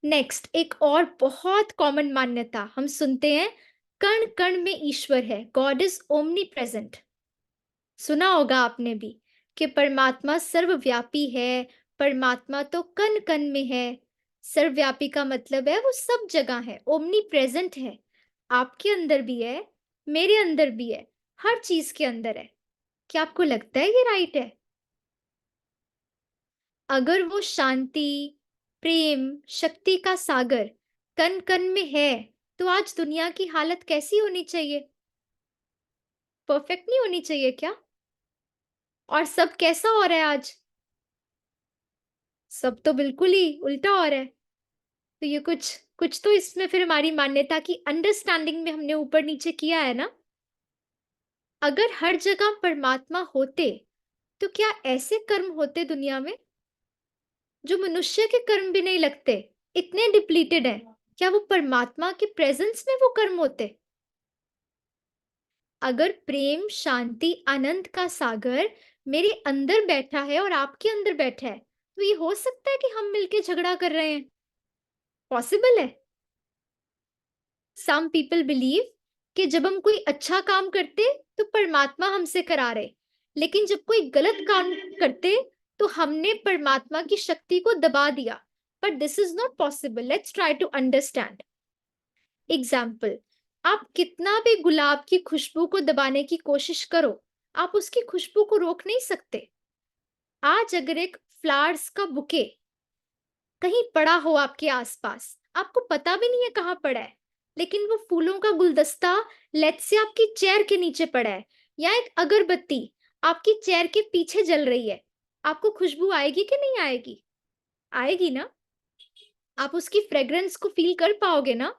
नेक्स्ट, एक और बहुत कॉमन मान्यता हम सुनते हैं, कण कण में ईश्वर है, गॉड इज ओमनी प्रेजेंट। सुना होगा आपने भी कि परमात्मा सर्वव्यापी है, परमात्मा तो कण कण में है। सर्वव्यापी का मतलब है वो सब जगह है, ओमनी प्रेजेंट है। आपके अंदर भी है, मेरे अंदर भी है, हर चीज के अंदर है। क्या आपको लगता है ये राइट है? अगर वो शांति, प्रेम, शक्ति का सागर कण कण में है, तो आज दुनिया की हालत कैसी होनी चाहिए? परफेक्ट नहीं होनी चाहिए क्या? और सब कैसा हो रहा है आज? सब तो बिल्कुल ही उल्टा हो रहा है। तो ये कुछ कुछ तो इसमें फिर हमारी मान्यता की अंडरस्टैंडिंग में हमने ऊपर नीचे किया है ना। अगर हर जगह परमात्मा होते, तो क्या ऐसे कर्म होते दुनिया में जो मनुष्य के कर्म भी नहीं लगते, इतने डिप्लीटेड हैं? क्या वो परमात्मा के प्रेजेंस में वो कर्म होते? अगर प्रेम, शांति, आनंद का सागर मेरे अंदर बैठा है और आपके अंदर बैठा है, तो ये हो सकता है कि हम मिलके झगड़ा कर रहे हैं? पॉसिबल है। सम पीपल बिलीव कि जब हम कोई अच्छा काम करते तो परमात्मा हमसे करा रहे, लेकिन जब कोई गलत काम करते तो हमने परमात्मा की शक्ति को दबा दिया। But this is not possible, let's try to understand. Example, आप कितना भी गुलाब की खुशबू को दबाने की कोशिश करो, आप उसकी खुशबू को रोक नहीं सकते। आज अगर एक फ्लावर्स का बुके कहीं पड़ा हो आपके आसपास, आपको पता भी नहीं है कहाँ पड़ा है, लेकिन वो फूलों का गुलदस्ता लेट्स से आपकी चेयर के नीचे पड़ा है, या एक अगरबत्ती आपकी चेयर के पीछे जल रही है, आपको खुशबू आएगी कि नहीं आएगी? आएगी ना। आप उसकी फ्रेग्रेंस को फील कर पाओगे ना।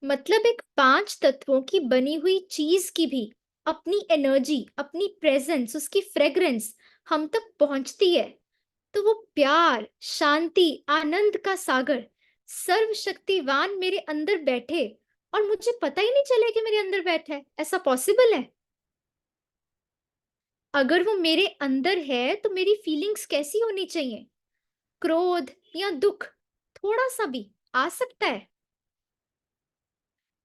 मतलब एक 5 तत्वों की बनी हुई चीज की भी अपनी एनर्जी, अपनी प्रेजेंस, उसकी फ्रेग्रेंस हम तक पहुंचती है। तो वो प्यार, शांति, आनंद का सागर सर्वशक्तिवान मेरे अंदर बैठे और मुझे पता ही नहीं चले कि मेरे अंदर बैठा है, ऐसा पॉसिबल है? अगर वो मेरे अंदर है तो मेरी फीलिंग्स कैसी होनी चाहिए? क्रोध या दुख थोड़ा सा भी आ सकता है।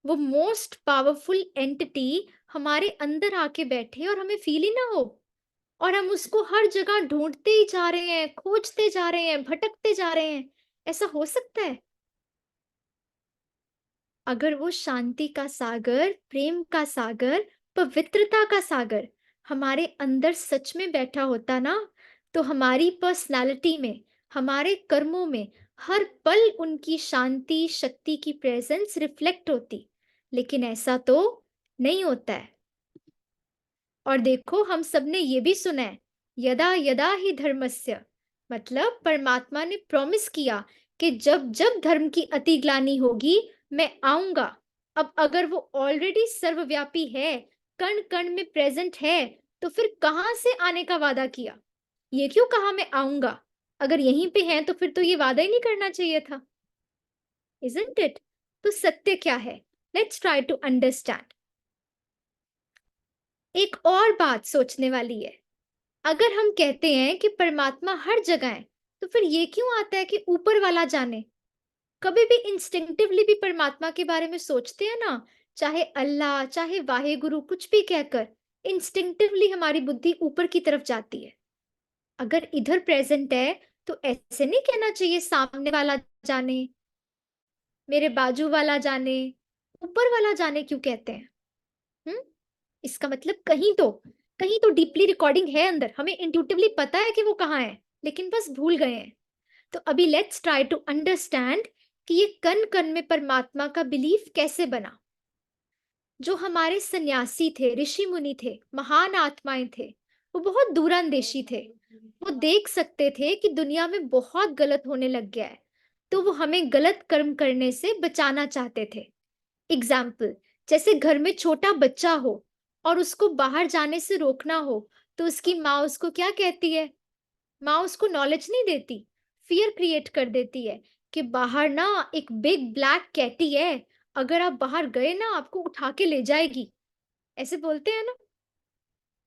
वो मोस्ट पावरफुल एंटिटी हमारे अंदर आके बैठे और हमें फील ही ना हो, और हम उसको हर जगह ढूंढते ही जा रहे हैं, खोजते जा रहे हैं, भटकते जा रहे हैं, ऐसा हो सकता है? अगर वो शांति का सागर, प्रेम का सागर, पवित्रता का सागर हमारे अंदर सच में बैठा होता ना, तो हमारी पर्सनालिटी में, हमारे कर्मों में हर पल उनकी शांति, शक्ति की प्रेजेंस रिफ्लेक्ट होती। लेकिन ऐसा तो नहीं होता है। और देखो, हम सबने ये भी सुना है, यदा यदा ही धर्मस्य, मतलब परमात्मा ने प्रॉमिस किया कि जब जब धर्म की अति ग्लानि होगी, मैं आऊंगा। अब अगर वो ऑलरेडी सर्वव्यापी है, कण कण में प्रेजेंट है, तो फिर कहां से आने का वादा किया? ये क्यों कहा मैं आऊंगा? अगर यहीं पे है तो फिर तो ये वादा ही नहीं करना चाहिए था, इजंट इट? तो सत्य क्या है? Let's try to understand. एक और बात सोचने वाली है। अगर हम कहते हैं कि परमात्मा हर जगह है, तो फिर ये क्यों आता है कि ऊपर वाला जाने? कभी भी इंस्टिंक्टिवली भी परमात्मा के बारे में सोचते हैं ना, चाहे अल्लाह, चाहे वाहे गुरु, कुछ भी कहकर इंस्टिंक्टिवली हमारी बुद्धि ऊपर की तरफ जाती है। अगर इधर प्रेजेंट है, तो ऐसे नहीं कहना चाहिए सामने वाला जाने, मेरे बाजू वाला जाने, ऊपर वाला जाने क्यों कहते हैं? हम्म? इसका मतलब कहीं तो डीपली रिकॉर्डिंग है अंदर, हमें इंट्यूटिवली पता है कि वो कहाँ है, लेकिन बस भूल गए हैं। तो अभी लेट्स ट्राई टू अंडरस्टैंड कि ये कण कण में परमात्मा का बिलीफ कैसे बना। जो हमारे सन्यासी थे, ऋषि मुनि थे, महान आत्माएं थे, वो बहुत दूरंदेशी थे। वो देख सकते थे कि दुनिया में बहुत गलत होने लग गया है, तो वो हमें गलत कर्म करने से बचाना चाहते थे। एग्जाम्पल, जैसे घर में छोटा बच्चा हो और उसको बाहर जाने से रोकना हो, तो उसकी माँ उसको क्या कहती है? माँ उसको नॉलेज नहीं देती, फियर क्रिएट कर देती है कि बाहर ना एक बिग ब्लैक कैटी है, अगर आप बाहर गए ना आपको उठा के ले जाएगी, ऐसे बोलते हैं ना।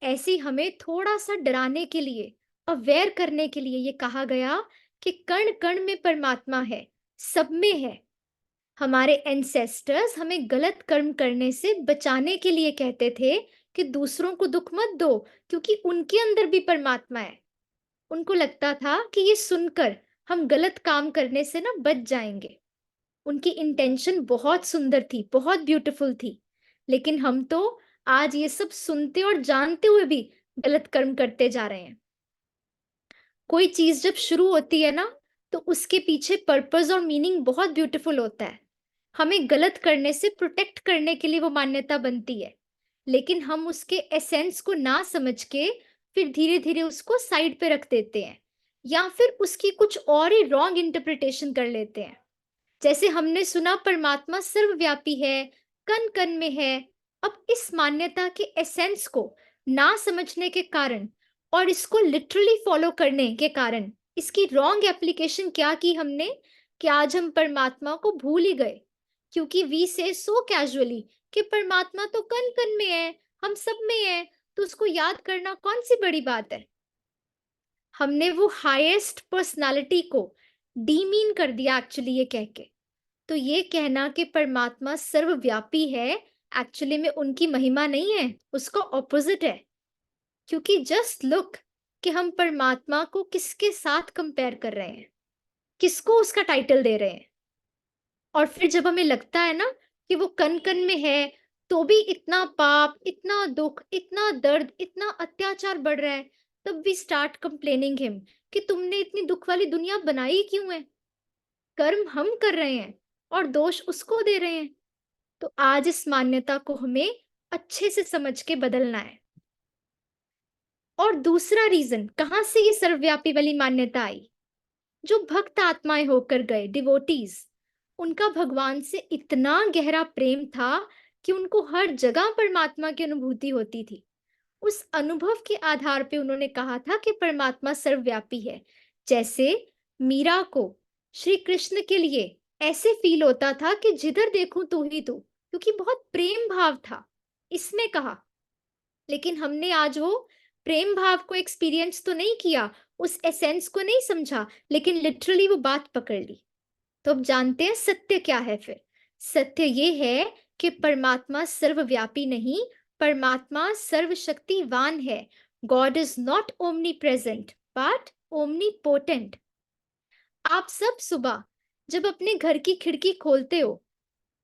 ऐसे ही हमें थोड़ा सा डराने के लिए, अवेयर करने के लिए ये कहा गया कि कण कण में परमात्मा है, सब में है। हमारे एंसेस्टर्स हमें गलत कर्म करने से बचाने के लिए कहते थे कि दूसरों को दुख मत दो, क्योंकि उनके अंदर भी परमात्मा है। उनको लगता था कि ये सुनकर हम गलत काम करने से ना बच जाएंगे। उनकी इंटेंशन बहुत सुंदर थी, बहुत ब्यूटीफुल थी। लेकिन हम तो आज ये सब सुनते और जानते हुए भी गलत कर्म करते जा रहे हैं। कोई चीज जब शुरू होती है ना, तो उसके पीछे पर्पस और मीनिंग बहुत ब्यूटीफुल होता है। हमें गलत करने से प्रोटेक्ट करने के लिए वो मान्यता बनती है। लेकिन हम उसके एसेंस को ना समझ के फिर धीरे धीरे उसको साइड पे रख देते हैं, या फिर उसकी कुछ और ही रॉन्ग इंटरप्रिटेशन कर लेते हैं। जैसे हमने सुना परमात्मा सर्वव्यापी है, कण कण में है। अब इस मान्यता के एसेंस को ना समझने के कारण और इसको लिटरली फॉलो करने के कारण इसकी रॉन्ग एप्लीकेशन क्या की हमने, कि आज हम परमात्मा को भूल ही गए। क्योंकि वी से सो कैजुअली कि परमात्मा तो कण कण में है, हम सब में है, तो उसको याद करना कौन सी बड़ी बात है। हमने वो हाईएस्ट पर्सनालिटी को डीमीन कर दिया एक्चुअली ये कह के। तो ये कहना कि परमात्मा सर्वव्यापी है, एक्चुअली में उनकी महिमा नहीं है, उसका ऑपोजिट है। क्योंकि जस्ट लुक कि हम परमात्मा को किसके साथ कंपेयर कर रहे हैं, किसको उसका टाइटल दे रहे हैं। और फिर जब हमें लगता है ना कि वो कण कण में है, तो भी इतना पाप, इतना दुख, इतना दर्द, इतना अत्याचार बढ़ रहा है, तब वी स्टार्ट कंप्लेनिंग हिम कि तुमने इतनी दुख वाली दुनिया बनाई क्यों है? कर्म हम कर रहे हैं और दोष उसको दे रहे हैं। तो आज इस मान्यता को हमें अच्छे से समझ के बदलना है। और दूसरा रीजन कहाँ से ये सर्वव्यापी वाली मान्यता आई? जो भक्त आत्माएं होकर गए, डिवोटीज, उनका भगवान से इतना गहरा प्रेम था कि उनको हर जगह परमात्मा की अनुभूति होती थी। उस अनुभव के आधार पे उन्होंने कहा था कि परमात्मा सर्वव्यापी है। जैसे मीरा को श्री कृष्ण के लिए ऐसे फील होता था कि जिधर देखूं तू ही तू, क्योंकि बहुत प्रेम भाव था इसमें कहा। लेकिन हमने आज वो प्रेम भाव को एक्सपीरियंस तो नहीं किया, उस एसेंस को नहीं समझा, लेकिन लिटरली वो बात पकड़ ली। तो अब जानते हैं सत्य क्या है फिर। सत्य ये है कि परमात्मा सर्वव्यापी नहीं, परमात्मा सर्वशक्तिवान है। God is not omni present but omni potent. आप सब सुबह जब अपने घर की खिड़की खोलते हो,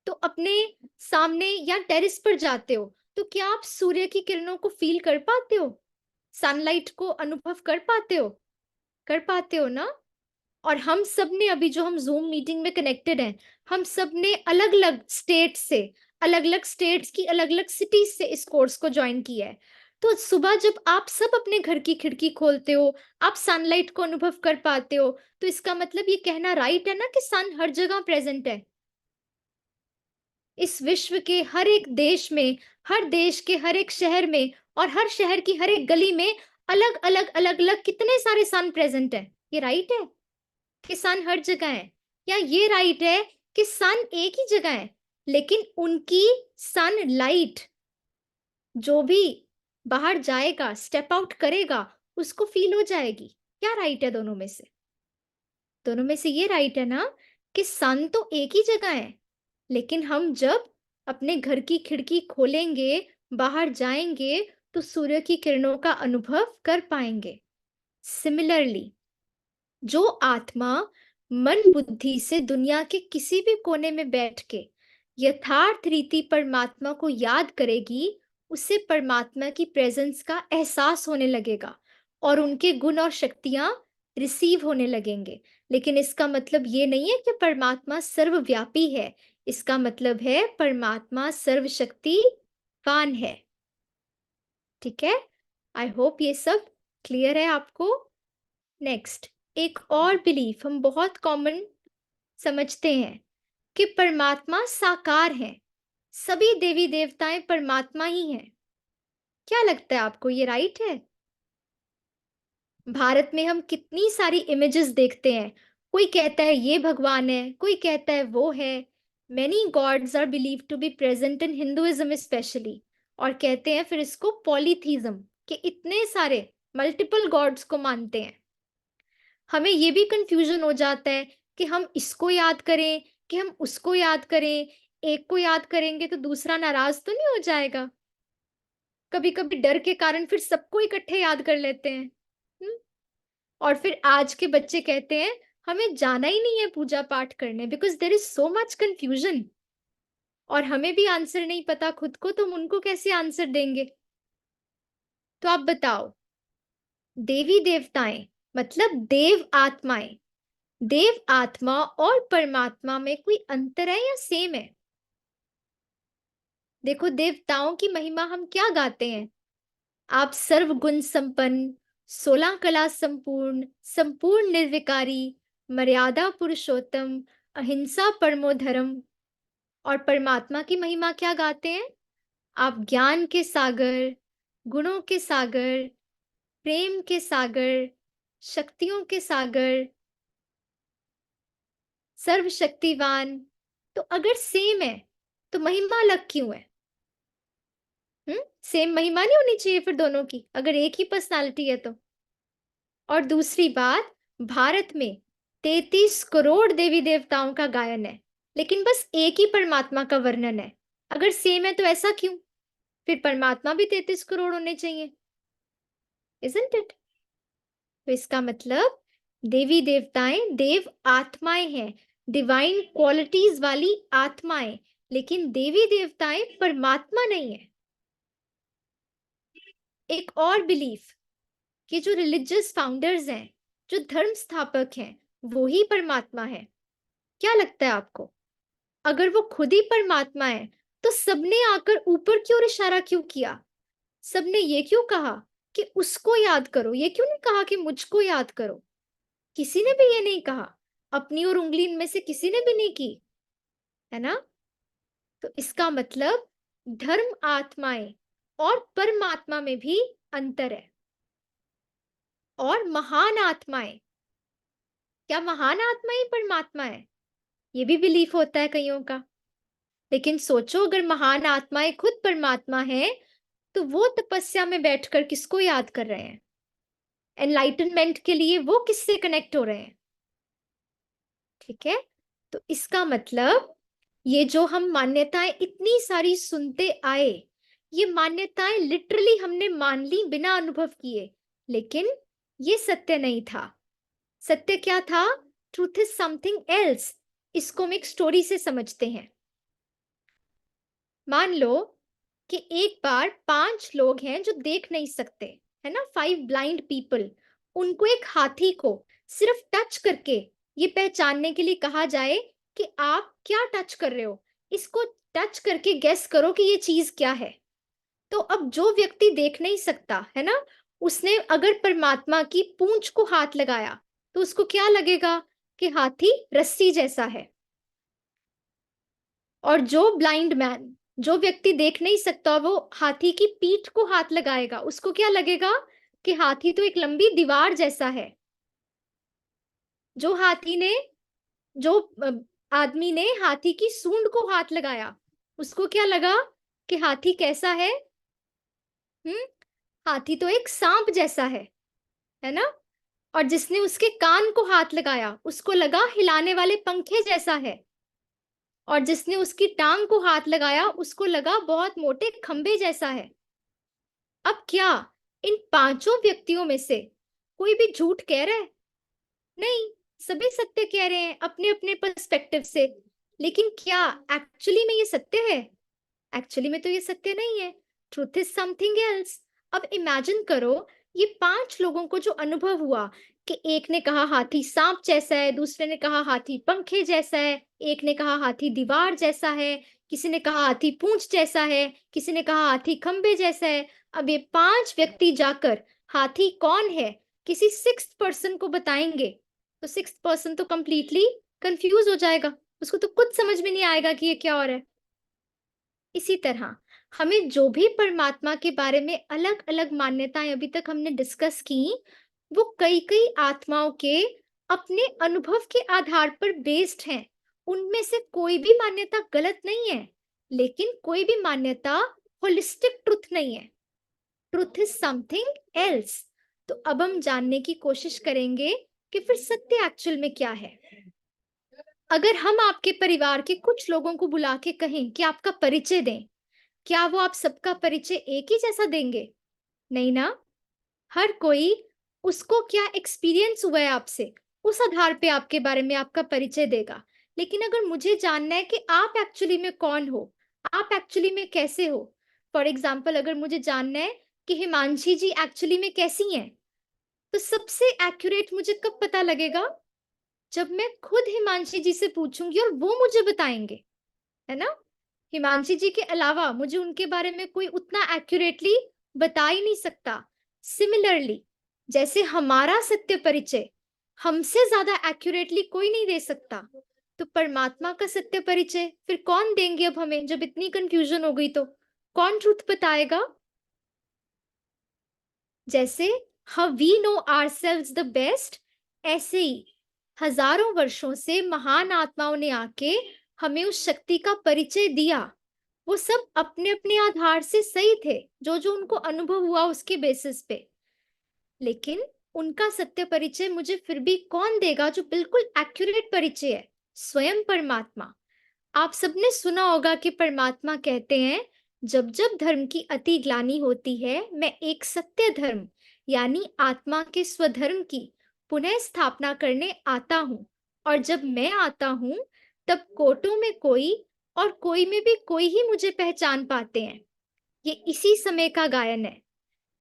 तो अपने सामने या टेरेस पर जाते हो, तो क्या आप सूर्य की किरणों को फील कर पाते हो? सनलाइट को अनुभव कर पाते हो? कर पाते हो ना? और हम सब ने अभी जो हम ज़ूम मीटिंग में कनेक्टेड हैं, हम सब ने अलग-अलग स्टेट से, अलग-अलग स्टेट्स की अलग-अलग सिटीज़ से इस कोर्स को जॉइन किया है। तो सुबह जब आप सब अपने घर की खिड़की खोलते हो, आप सनलाइट को अनुभव कर पाते हो, तो इसका मतलब ये कहना राइट है ना कि सन हर जगह प्रेज़ेंट है। इस विश्व के हर एक देश में, हर देश के हर एक शहर में और हर शहर की हर एक गली में अलग-अलग, अलग-अलग कितने सारे सन प्रेज़ेंट हैं। ये राइट है? कि सन हर जगह है, या ये राइट है कि सन एक ही जगह है, लेकिन उनकी सन लाइट जो भी बाहर जाएगा, स्टेप आउट करेगा, उसको फील हो जाएगी। क्या राइट है दोनों में से? दोनों में से ये राइट है ना कि सन तो एक ही जगह है, लेकिन हम जब अपने घर की खिड़की खोलेंगे, बाहर जाएंगे, तो सूर्य की किरणों का अनुभव कर पाएंगे। सिमिलरली, जो आत्मा मन बुद्धि से दुनिया के किसी भी कोने में बैठ के यथार्थ रीति परमात्मा को याद करेगी, उसे परमात्मा की प्रेजेंस का एहसास होने लगेगा और उनके गुण और शक्तियां रिसीव होने लगेंगे। लेकिन इसका मतलब ये नहीं है कि परमात्मा सर्वव्यापी है, इसका मतलब है परमात्मा सर्वशक्तिवान है। ठीक है? आई होप ये सब क्लियर है आपको। नेक्स्ट, एक और बिलीफ हम बहुत कॉमन समझते हैं कि परमात्मा साकार है। सभी देवी देवताएं परमात्मा ही हैं। क्या लगता है आपको, ये राइट है? भारत में हम कितनी सारी इमेजेस देखते हैं। कोई कहता है ये भगवान है, कोई कहता है वो है। Many gods are believe to be present in Hinduism specially, और कहते हैं फिर इसको पॉलीथीज्म, कि इतने सारे मल्टीपल गॉड्स को मानते हैं। हमें ये भी कंफ्यूजन हो जाता है कि हम इसको याद करें कि हम उसको याद करें। एक को याद करेंगे तो दूसरा नाराज तो नहीं हो जाएगा? कभी कभी डर के कारण फिर सबको इकट्ठे याद कर लेते हैं। हम्म? और फिर आज के बच्चे कहते हैं हमें जाना ही नहीं है पूजा पाठ करने, because there is so much confusion. और हमें भी आंसर नहीं पता खुद को, तो हम उनको कैसे आंसर देंगे? तो आप बताओ, देवी देवताएं मतलब देव आत्माएं, देव आत्मा और परमात्मा में कोई अंतर है या सेम है? देखो, देवताओं की महिमा हम क्या गाते हैं? आप सर्वगुण संपन्न, 16 कला संपूर्ण, संपूर्ण निर्विकारी, मर्यादा पुरुषोत्तम, अहिंसा परमो धर्म। और परमात्मा की महिमा क्या गाते हैं? आप ज्ञान के सागर, गुणों के सागर, प्रेम के सागर, शक्तियों के सागर, सर्वशक्तिवान। तो अगर सेम है, तो महिमा अलग क्यों है? सेम महिमा नहीं होनी चाहिए फिर दोनों की, अगर एक ही पर्सनालिटी है तो। और दूसरी बात, भारत में 33 करोड़ देवी देवताओं का गायन है, लेकिन बस एक ही परमात्मा का वर्णन है। अगर सेम है तो ऐसा क्यों? फिर परमात्मा भी 33 करोड़ होने चाहिए, इजंट इट? तो इसका मतलब देवी देवताएं देव आत्माएं हैं, डिवाइन क्वालिटीज वाली आत्माएं, लेकिन देवी देवताएं परमात्मा नहीं है। एक और बिलीफ, कि जो रिलीजियस फाउंडर्स हैं, जो धर्म स्थापक हैं, वो ही परमात्मा है। क्या लगता है आपको? अगर वो खुद ही परमात्मा है, तो सबने आकर ऊपर की ओर इशारा क्यों किया? सबने ये क्यों कहा कि उसको याद करो? ये क्यों नहीं कहा कि मुझको याद करो? किसी ने भी ये नहीं कहा। अपनी और उंगली इनमें से किसी ने भी नहीं की, है ना? तो इसका मतलब धर्म आत्माएं और परमात्मा में भी अंतर है। और महान आत्माएं, क्या महान आत्मा ही परमात्मा है? ये भी बिलीफ होता है कईयों का। लेकिन सोचो अगर महान आत्माएं खुद परमात्मा हैं, तो वो तपस्या में बैठकर किसको याद कर रहे हैं? एनलाइटनमेंट के लिए वो किससे कनेक्ट हो रहे हैं? ठीक है? तो इसका मतलब ये जो हम मान्यताएं इतनी सारी सुनते आए, ये मान्यताएं लिटरली हमने मान ली बिना अनुभव किए, लेकिन ये सत्य नहीं था। सत्य क्या था? Truth is something else. इसको हम एक स्टोरी से समझते हैं। मान लो कि एक बार 5 लोग हैं जो देख नहीं सकते, है ना? 5 ब्लाइंड पीपल। उनको एक हाथी को सिर्फ टच करके ये पहचानने के लिए कहा जाए कि आप क्या टच कर रहे हो? इसको टच करके गेस करो कि ये चीज क्या है। तो अब जो व्यक्ति देख नहीं सकता, है ना? उसने अगर परमात्मा की पूंछ को हाथ लगाया, तो उसको क्या लगेगा? कि हाथी रस्सी जैसा है। और जो ब्लाइंड मैन, जो व्यक्ति देख नहीं सकता, वो हाथी की पीठ को हाथ लगाएगा, उसको क्या लगेगा? कि हाथी तो एक लंबी दीवार जैसा है। जो हाथी ने जो आदमी ने हाथी की सूंड को हाथ लगाया, उसको क्या लगा? कि हाथी कैसा है? हम्म हाथी तो एक सांप जैसा है ना? और जिसने उसके कान को हाथ लगाया, उसको लगा हिलाने वाले पंखे जैसा है। और जिसने उसकी टांग को हाथ लगाया, उसको लगा बहुत मोटे खंबे जैसा है। अब क्या इन पांचों व्यक्तियों में से कोई भी झूठ कह रहा है? नहीं, सभी सत्य कह रहे हैं अपने अपने पर्सपेक्टिव से। लेकिन क्या एक्चुअली में ये सत्य है? एक्चुअली में तो ये सत्य नहीं है। Truth is something else. अब इमेजिन करो, ये 5 लोगों को जो अनुभव हुआ कि एक ने कहा हाथी सांप जैसा है, दूसरे ने कहा हाथी पंखे जैसा है, एक ने कहा हाथी दीवार जैसा है, किसी ने कहा हाथी पूंछ जैसा है, किसी ने कहा हाथी खंबे जैसा है। अब ये 5 व्यक्ति जाकर हाथी कौन है किसी 6th पर्सन को बताएंगे, तो 6th पर्सन तो कंप्लीटली कंफ्यूज हो जाएगा। उसको तो कुछ समझ में नहीं आएगा कि ये क्या हो रहा है। इसी तरह हमें जो भी परमात्मा के बारे में अलग-अलग मान्यताएं अभी तक हमने डिस्कस की, वो कई-कई आत्माओं के अपने अनुभव के आधार पर बेस्ड हैं। उनमें से कोई भी मान्यता गलत नहीं है, लेकिन कोई भी मान्यता होलिस्टिक ट्रुथ नहीं है। Truth is something else. तो अब हम जानने की कोशिश करेंगे कि फिर सत्य एक्चुअल में क्या है। अगर हम आपके परिवार के कुछ लोगों को बुला के कहें कि आपका परिचय दें, क्या वो आप सबका परिचय एक ही जैसा देंगे? नहीं ना। हर कोई उसको क्या एक्सपीरियंस हुआ है आपसे, उस आधार पे आपके बारे में आपका परिचय देगा। लेकिन अगर मुझे जानना है कि आप एक्चुअली में कौन हो, आप एक्चुअली में कैसे हो, फॉर एग्जाम्पल अगर मुझे जानना है कि हिमांशी जी एक्चुअली में कैसी हैं, तो सबसे एक्यूरेट मुझे कब पता लगेगा? जब मैं खुद हिमांशी जी से पूछूंगी और वो मुझे बताएंगे, है ना? हिमांशी जी के अलावा मुझे उनके बारे में कोई उतना एक्यूरेटली बता ही नहीं सकता। सिमिलरली, जैसे हमारा सत्य परिचय हमसे ज्यादा एक्यूरेटली कोई नहीं दे सकता, तो परमात्मा का सत्य परिचय फिर कौन देंगे अब हमें, जब इतनी कंफ्यूजन हो गई तो कौन ट्रुथ बताएगा? जैसे how we know ourselves the best, ऐसे ही हजारों वर्षों से महान आत्माओं ने आके हमें उस शक्ति का परिचय दिया। वो सब अपने अपने आधार से सही थे, जो जो उनको अनुभव हुआ उसके बेसिस पे। लेकिन उनका सत्य परिचय मुझे फिर भी कौन देगा जो बिल्कुल एक्यूरेट परिचय है? स्वयं परमात्मा। आप सबने सुना होगा कि परमात्मा कहते हैं, जब जब धर्म की अति ग्लानि होती है, मैं एक सत्य धर्म यानी आत्मा के स्वधर्म की पुनः स्थापना करने आता हूँ। और जब मैं आता हूँ, तब कोटों में कोई और कोई में भी कोई ही मुझे पहचान पाते हैं। ये इसी समय का गायन है।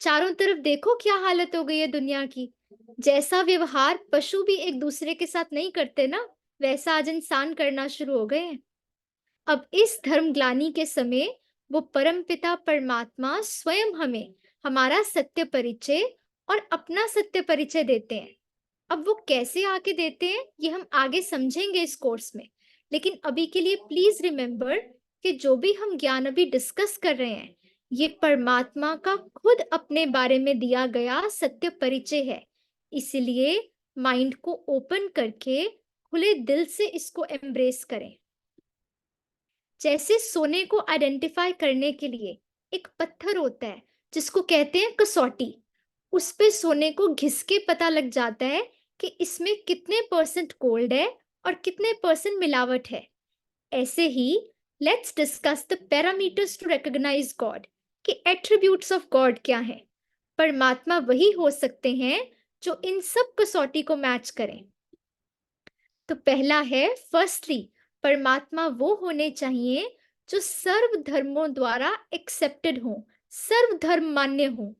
चारों तरफ देखो क्या हालत हो गई है दुनिया की। जैसा व्यवहार पशु भी एक दूसरे के साथ नहीं करते ना, वैसा आज इंसान करना शुरू हो गए हैं। अब इस धर्म ग्लानि के समय वो परमपिता परमात्मा स्वयं हमें हमारा सत्य परिचय और अपना सत्य परिचय देते हैं। अब वो कैसे आके देते हैं, ये हम आगे समझेंगे इस कोर्स में। लेकिन अभी के लिए प्लीज रिमेम्बर कि जो भी हम ज्ञान अभी डिस्कस कर रहे हैं, ये परमात्मा का खुद अपने बारे में दिया गया सत्य परिचय है। इसलिए माइंड को ओपन करके खुले दिल से इसको एम्ब्रेस करें। जैसे सोने को आइडेंटिफाई करने के लिए एक पत्थर होता है जिसको कहते हैं कसौटी, उस पे सोने को घिस के पता लग जाता है कि इसमें कितने परसेंट गोल्ड है और कितने परसेंट मिलावट है। ऐसे ही let's discuss the parameters to recognise God, कि एट्रीब्यूट्स ऑफ गॉड क्या हैं। परमात्मा वही हो सकते हैं जो इन सब कसौटी को मैच करें। तो पहला है, फर्स्टली परमात्मा वो होने चाहिए जो सर्व धर्मों द्वारा एक्सेप्टेड हो, सर्व धर्म मान्य हो।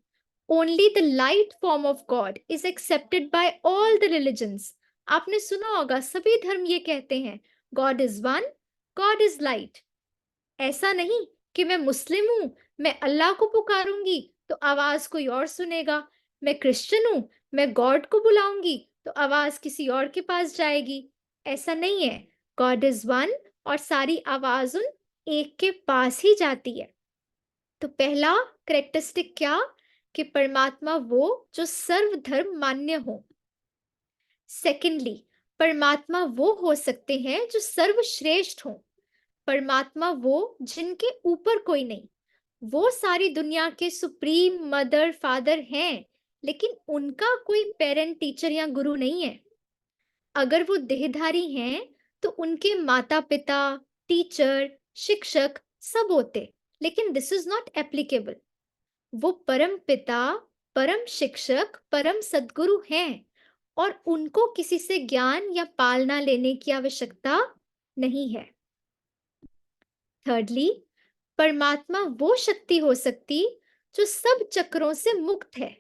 Only the light form of God is accepted by all the religions. आपने सुना होगा सभी धर्म ये कहते हैं God is one, God is light. ऐसा नहीं कि मैं मुस्लिम हूं, मैं अल्लाह को पुकारूंगी तो आवाज कोई और सुनेगा, मैं क्रिश्चियन हूं, मैं गॉड को बुलाऊंगी तो आवाज किसी और के पास जाएगी। ऐसा नहीं है। गॉड इज वन और सारी आवाज उन एक के पास ही जाती है। तो पहला करेक्टरिस्टिक क्या, कि परमात्मा वो जो सर्वधर्म मान्य हो। सेकेंडली, परमात्मा वो हो सकते हैं जो सर्वश्रेष्ठ हो। परमात्मा वो जिनके ऊपर कोई नहीं। वो सारी दुनिया के सुप्रीम मदर फादर हैं, लेकिन उनका कोई पेरेंट टीचर या गुरु नहीं है। अगर वो देहधारी हैं तो उनके माता पिता, टीचर, शिक्षक सब होते, लेकिन दिस इज नॉट एप्लीकेबल। वो परम पिता, परम शिक्षक, परम सद्गुरु हैं और उनको किसी से ज्ञान या पालना लेने की आवश्यकता नहीं है। थर्डली, परमात्मा वो शक्ति हो सकती जो सब चक्रों से मुक्त है,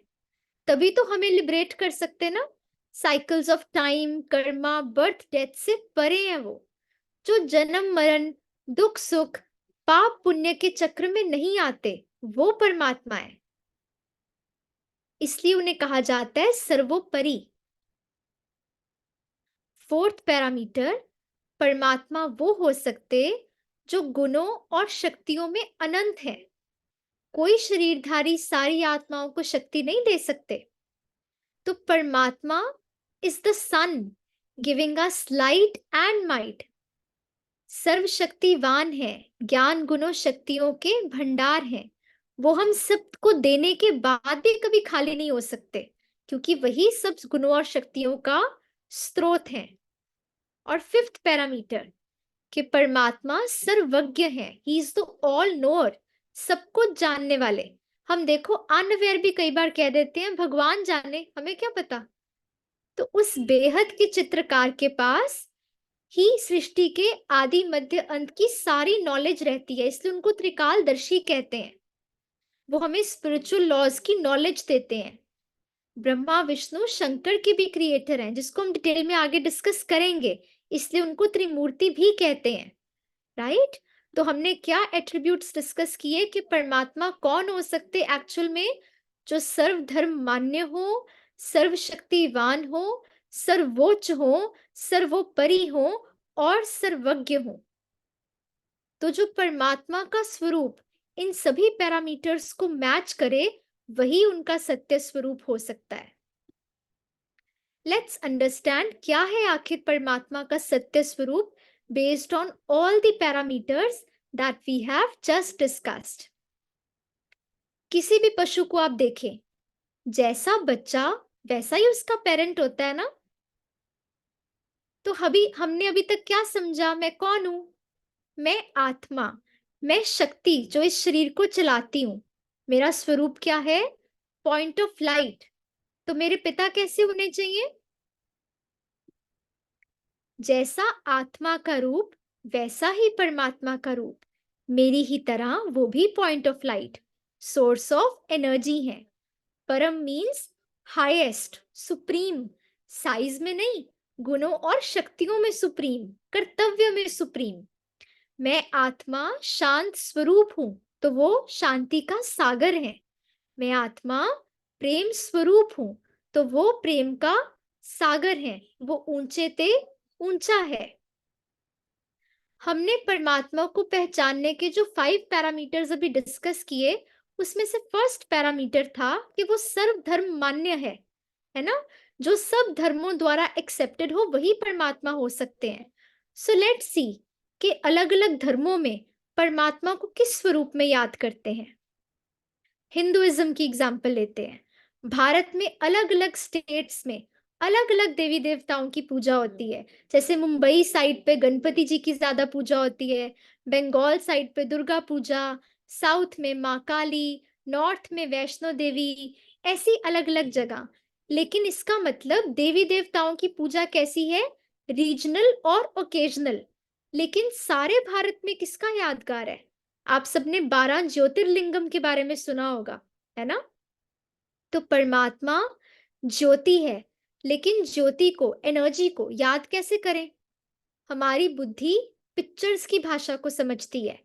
तभी तो हमें लिबरेट कर सकते ना। Cycles of time, Karma, birth death से परे है वो, जो जन्म मरण, दुख सुख, पाप पुण्य के चक्र में नहीं आते, वो परमात्मा है। इसलिए उन्हें कहा जाता है सर्वोपरि। फोर्थ पैरामीटर, परमात्मा वो हो सकते जो गुणों और शक्तियों में अनंत है। कोई शरीरधारी सारी आत्माओं को शक्ति नहीं दे सकते। तो परमात्मा is the sun giving us light and might. सर्वशक्तिवान है, ज्ञान गुणों शक्तियों के भंडार हैं। वो हम सबको देने के बाद भी कभी खाली नहीं हो सकते, क्योंकि वही सब गुणों और शक्तियों का स्रोत है। और फिफ्थ पैरामीटर, कि परमात्मा सर्वज्ञ है, he is the all knower, सब कुछ जानने वाले। हम देखो अनअवेयर भी कई बार कह देते हैं भगवान जाने, हमें क्या पता। तो उस बेहद के चित्रकार के पास ही सृष्टि के आदि मध्य अंत की सारी नॉलेज रहती है, इसलिए उनको त्रिकालदर्शी कहते हैं। वो हमें स्पिरिचुअल लॉज की नॉलेज देते हैं। ब्रह्मा विष्णु शंकर के भी क्रिएटर हैं, जिसको हम डिटेल में आगे डिस्कस करेंगे, इसलिए उनको त्रिमूर्ति भी कहते हैं। राइट? तो हमने क्या एट्रीब्यूट्स डिस्कस किए कि परमात्मा कौन हो सकते एक्चुअल में, जो सर्वधर्म मान्य हो, सर्वशक्तिवान हो, सर्वोच्च हो, सर्वोपरि हो और सर्वज्ञ हो। तो जो परमात्मा का स्वरूप इन सभी पैरामीटर्स को मैच करे, वही उनका सत्य स्वरूप हो सकता है। लेट्स अंडरस्टैंड क्या है आखिर परमात्मा का सत्य स्वरूप based on all the parameters that we have just discussed. किसी भी पशु को आप देखें, जैसा बच्चा वैसा ही उसका पेरेंट होता है ना। तो हमने अभी तक क्या समझा, मैं कौन हूं? मैं आत्मा, मैं शक्ति जो इस शरीर को चलाती हूं। मेरा स्वरूप क्या है? Point of light. तो मेरे पिता कैसे होने चाहिए? जैसा आत्मा का रूप वैसा ही परमात्मा का रूप, मेरी ही तरह वो भी point of light, source of energy है। परम मीन्स हाईएस्ट, सुप्रीम, साइज में नहीं, गुणों और शक्तियों में सुप्रीम, कर्तव्य में सुप्रीम। मैं आत्मा शांत स्वरूप हूं, तो वो शांति का सागर है। मैं आत्मा प्रेम स्वरूप हूं, तो वो प्रेम का सागर है, वो ऊंचे ते ऊंचा है। हमने परमात्मा को पहचानने के जो 5 पैरामीटर्स अभी डिस्कस किए, उसमें से फर्स्ट पैरामीटर था कि वो सर्वधर्म मान्य है ना। जो सब धर्मों द्वारा एक्सेप्टेड हो वही परमात्मा हो सकते हैं। सो लेट्स सी कि अलग-अलग धर्मों में परमात्मा को किस स्वरूप में याद करते हैं। हिंदुइज्म की एग्जाम्पल लेते हैं। भारत में अलग-अलग स्टेट्स में अलग-अलग देवी देवताओं की पूजा होती है। जैसे मुंबई साइड पे गणपति जी की ज्यादा पूजा होती है, बंगाल साइड पे दुर्गा पूजा, साउथ में माँ काली, नॉर्थ में वैष्णो देवी, ऐसी अलग-अलग जगह। लेकिन इसका मतलब देवी देवताओं की पूजा कैसी है? रीजनल और ओकेजनल। लेकिन सारे भारत में किसका यादगार है? आप सबने 12 ज्योतिर्लिंगम के बारे में सुना होगा, है ना? तो परमात्मा ज्योति है, लेकिन ज्योति को, एनर्जी को याद कैसे करें? हमारी बुद्धि पिक्चर्स की भाषा को समझती है।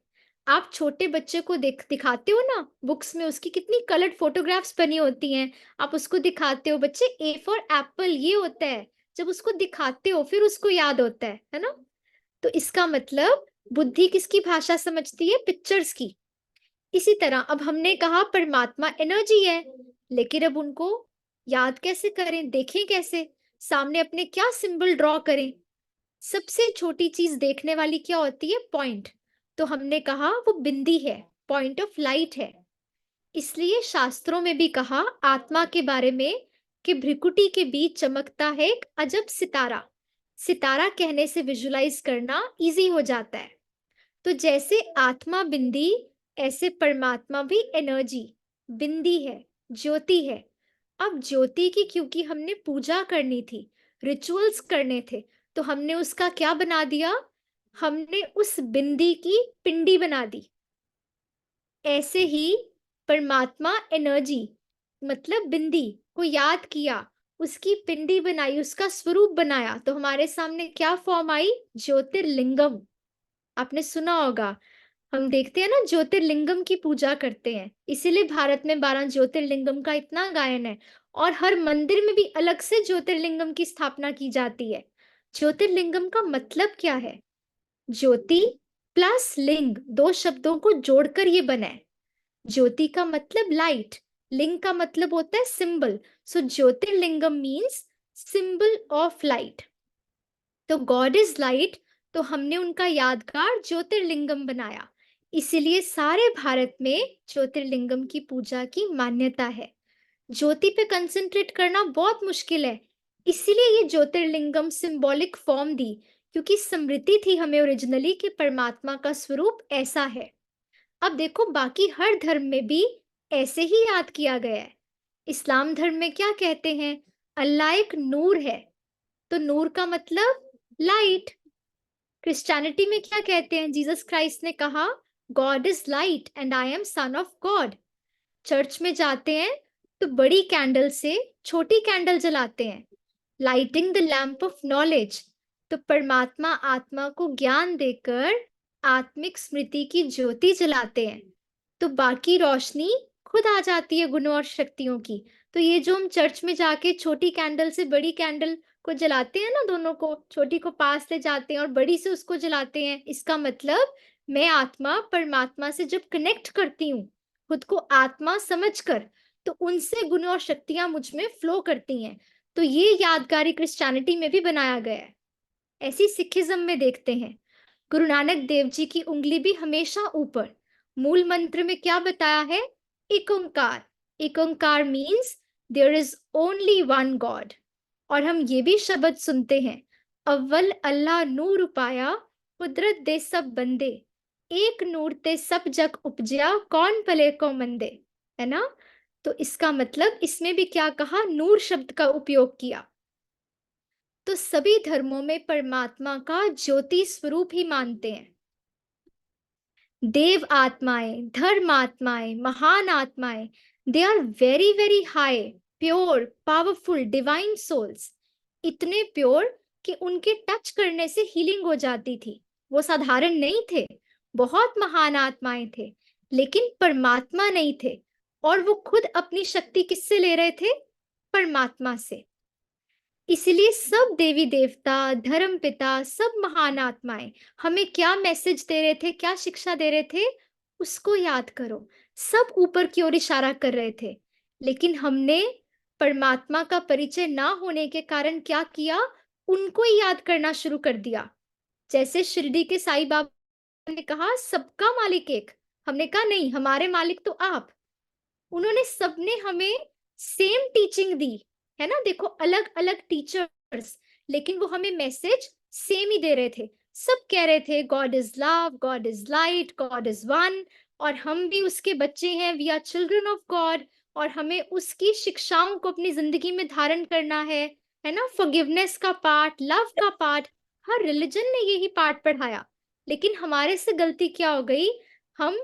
आप छोटे बच्चे को दिखाते हो ना, बुक्स में उसकी कितनी कलर्ड फोटोग्राफ्स बनी होती हैं, आप उसको दिखाते हो, बच्चे ए फॉर एप्पल ये होता है, जब उसको दिखाते हो फिर उसको याद होता है ना? तो इसका मतलब बुद्धि किसकी भाषा समझती है? पिक्चर्स की। इसी तरह अब हमने कहा परमात्मा एनर्जी है, लेकिन अब उनको याद कैसे करें, देखें कैसे, सामने अपने क्या सिंबल ड्रॉ करें? सबसे छोटी चीज देखने वाली क्या होती है? पॉइंट। तो हमने कहा वो बिंदी है, पॉइंट ऑफ लाइट है। इसलिए शास्त्रों में भी कहा आत्मा के बारे में कि भ्रिकुटी के बीच चमकता है एक अजब सितारा। सितारा कहने से विजुलाइज करना इजी हो जाता है। तो जैसे आत्मा बिंदी, ऐसे परमात्मा भी एनर्जी, बिंदी है, ज्योति है। अब ज्योति की क्योंकि हमने पूजा करनी थी, रिचुअल्स करने थे, तो हमने उसका क्या बना दिया? हमने उस बिंदी की पिंडी बना दी। ऐसे ही परमात्मा एनर्जी मतलब बिंदी को याद किया, उसकी पिंडी बनाई, उसका स्वरूप बनाया, तो हमारे सामने क्या फॉर्म आई? ज्योतिर्लिंगम। आपने सुना होगा, हम देखते हैं ना ज्योतिर्लिंगम की पूजा करते हैं, इसीलिए भारत में 12 ज्योतिर्लिंगम का इतना गायन है। और हर मंदिर में भी अलग से ज्योतिर्लिंगम की स्थापना की जाती है। ज्योतिर्लिंगम का मतलब क्या है? ज्योति प्लस लिंग, दो शब्दों को जोड़कर ये बना है। ज्योति का मतलब लाइट, लिंग का मतलब होता है symbol. So Jyotirlingam means symbol of light. तो गॉड इज लाइट, तो हमने उनका यादगार ज्योतिर्लिंगम बनाया। इसीलिए सारे भारत में ज्योतिर्लिंगम की पूजा की मान्यता है। ज्योति पे कंसंट्रेट करना बहुत मुश्किल है, इसीलिए ये ज्योतिर्लिंगम सिंबॉलिक फॉर्म दी, क्योंकि स्मृति थी हमें ओरिजिनली कि परमात्मा का स्वरूप ऐसा है। अब देखो बाकी हर धर्म में भी ऐसे ही याद किया गया है। इस्लाम धर्म में क्या कहते हैं? अल्लाह एक नूर है, तो नूर का मतलब लाइट। क्रिश्चियनिटी में क्या कहते हैं? जीसस क्राइस्ट ने कहा God is light and I am son of God. Church में जाते हैं तो बड़ी कैंडल से छोटी कैंडल जलाते हैं, lighting the lamp of knowledge. तो परमात्मा आत्मा को ज्ञान देकर आत्मिक स्मृति की ज्योति जलाते हैं, तो बाकी रोशनी खुद आ जाती है गुणों और शक्तियों की। तो ये जो हम चर्च में जाके छोटी कैंडल से बड़ी कैंडल को जलाते हैं ना, दोनों को, छोटी को पास ले जाते हैं और बड़ी से उसको जलाते हैं, इसका मतलब मैं आत्मा परमात्मा से जब कनेक्ट करती हूँ, खुद को आत्मा समझकर, तो उनसे गुण और शक्तियां मुझ में फ्लो करती हैं। तो ये यादगारी क्रिश्चियनिटी में भी बनाया गया है। ऐसी सिखिज्म में देखते हैं, गुरु नानक देव जी की उंगली भी हमेशा ऊपर। मूल मंत्र में क्या बताया है? Ek Onkar. Ek Onkar means there is only one God. और हम ये भी शब्द सुनते हैं, अव्वल अल्लाह नूर उपाया, कुदरत दे सब बंदे, एक नूर ते सब जग उपजया, कौन भले को मंदे, है ना? तो इसका मतलब इसमें भी क्या कहा? नूर शब्द का उपयोग किया। तो सभी धर्मों में परमात्मा का ज्योति स्वरूप ही मानते हैं। देव आत्माएं, धर्म आत्माएं, महान आत्माएं, they are very very high, pure, powerful, divine souls. इतने प्योर कि उनके टच करने से हीलिंग हो जाती थी। वो साधारण नहीं थे, बहुत महान आत्माएं थे, लेकिन परमात्मा नहीं थे। और वो खुद अपनी शक्ति किससे ले रहे थे? परमात्मा से। इसलिए सब देवी देवता, धर्म पिता, सब महान आत्माएं हमें क्या मैसेज दे रहे थे, क्या शिक्षा दे रहे थे? उसको याद करो। सब ऊपर की ओर इशारा कर रहे थे, लेकिन हमने परमात्मा का परिचय ना होने के कारण क्या किया, उनको ही याद करना शुरू कर दिया। जैसे शिरडी के साईं बाबा ने कहा सबका मालिक एक, हमने कहा नहीं, हमारे मालिक तो आप। उन्होंने सबने हमें सेम टीचिंग दी, है ना? देखो अलग अलग टीचर्स, लेकिन वो हमें मैसेज सेम ही दे रहे थे। सब कह रहे थे God is love, God is light, God is one, और हम भी उसके बच्चे हैं, we are children of God, और हमें उसकी शिक्षाओं को अपनी जिंदगी में धारण करना है ना? फॉरगिवनेस का पार्ट, लव का पार्ट, हर रिलीजन ने यही पार्ट पढ़ाया। लेकिन हमारे से गलती क्या हो गई, हम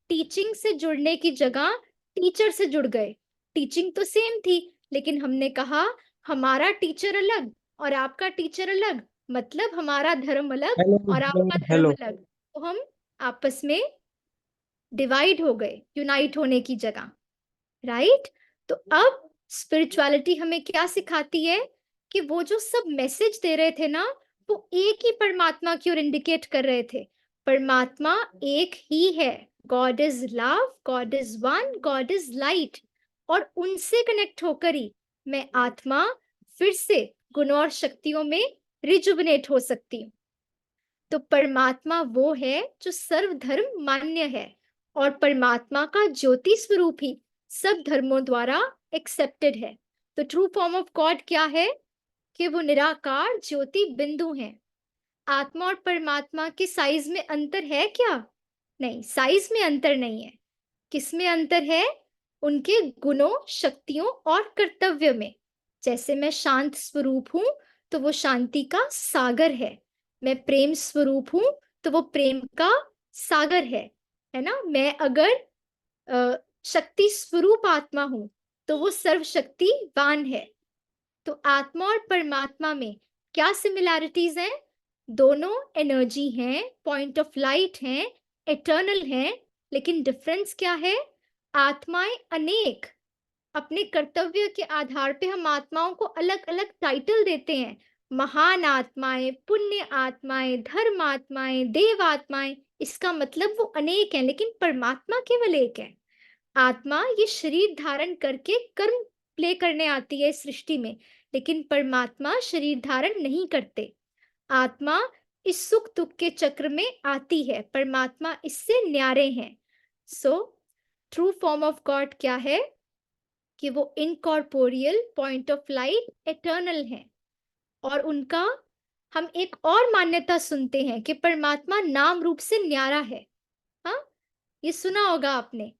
टीचिंग से जुड़ने की जगह टीचर से जुड़ गए। टीचिंग तो सेम थी, लेकिन हमने कहा हमारा टीचर अलग और आपका टीचर अलग, मतलब हमारा धर्म अलग हेलो और हेलो आपका धर्म हेलो। अलग। तो हम आपस में डिवाइड हो गए, यूनाइट होने की जगह, राइट? तो अब स्पिरिचुअलिटी हमें क्या सिखाती है कि वो जो सब मैसेज दे रहे थे ना, वो एक ही परमात्मा की ओर इंडिकेट कर रहे थे। परमात्मा एक ही है, God is love, God is one, God is light, और उनसे कनेक्ट होकर ही मैं आत्मा फिर से गुणों और शक्तियों में रिजुविनेट हो सकती हूँ। तो परमात्मा वो है जो सर्वधर्म मान्य है, और परमात्मा का ज्योति स्वरूप ही सब धर्मों द्वारा एक्सेप्टेड है। तो ट्रू फॉर्म ऑफ गॉड क्या है कि वो निराकार ज्योति बिंदु है। आत्मा और परमात्मा के साइज में अंतर है क्या? नहीं, साइज में अंतर नहीं है। किसमें अंतर है? उनके गुणों, शक्तियों और कर्तव्य में। जैसे मैं शांत स्वरूप हूं, तो वो शांति का सागर है। मैं प्रेम स्वरूप हूं, तो वो प्रेम का सागर है ना? मैं अगर शक्ति स्वरूप आत्मा हूं, तो वो सर्वशक्तिवान है। तो आत्मा और परमात्मा में क्या सिमिलैरिटीज हैं? दोनों एनर्जी हैं, पॉइंट ऑफ लाइट हैं, एटर्नल हैं, लेकिन डिफरेंस क्या है? आत्माएं अनेक, अपने कर्तव्य के आधार पे हम आत्माओं को अलग अलग टाइटल देते हैं। महान आत्माएं, पुण्य आत्माएं, धर्म आत्माएं, देव आत्माएं, इसका मतलब वो अनेक हैं, लेकिन परमात्मा केवल एक है। आत्मा ये शरीर धारण करके कर्म प्ले करने आती है इस सृष्टि में, लेकिन परमात्मा शरीर धारण नहीं करते। आत्मा इस सुख दुख के चक्र में आती है, परमात्मा इससे न्यारे हैं। So true form of God क्या है कि वो incorporeal, point of light, eternal है। और उनका हम एक और मान्यता सुनते हैं कि परमात्मा नाम रूप से न्यारा है। हाँ, ये सुना होगा आपने,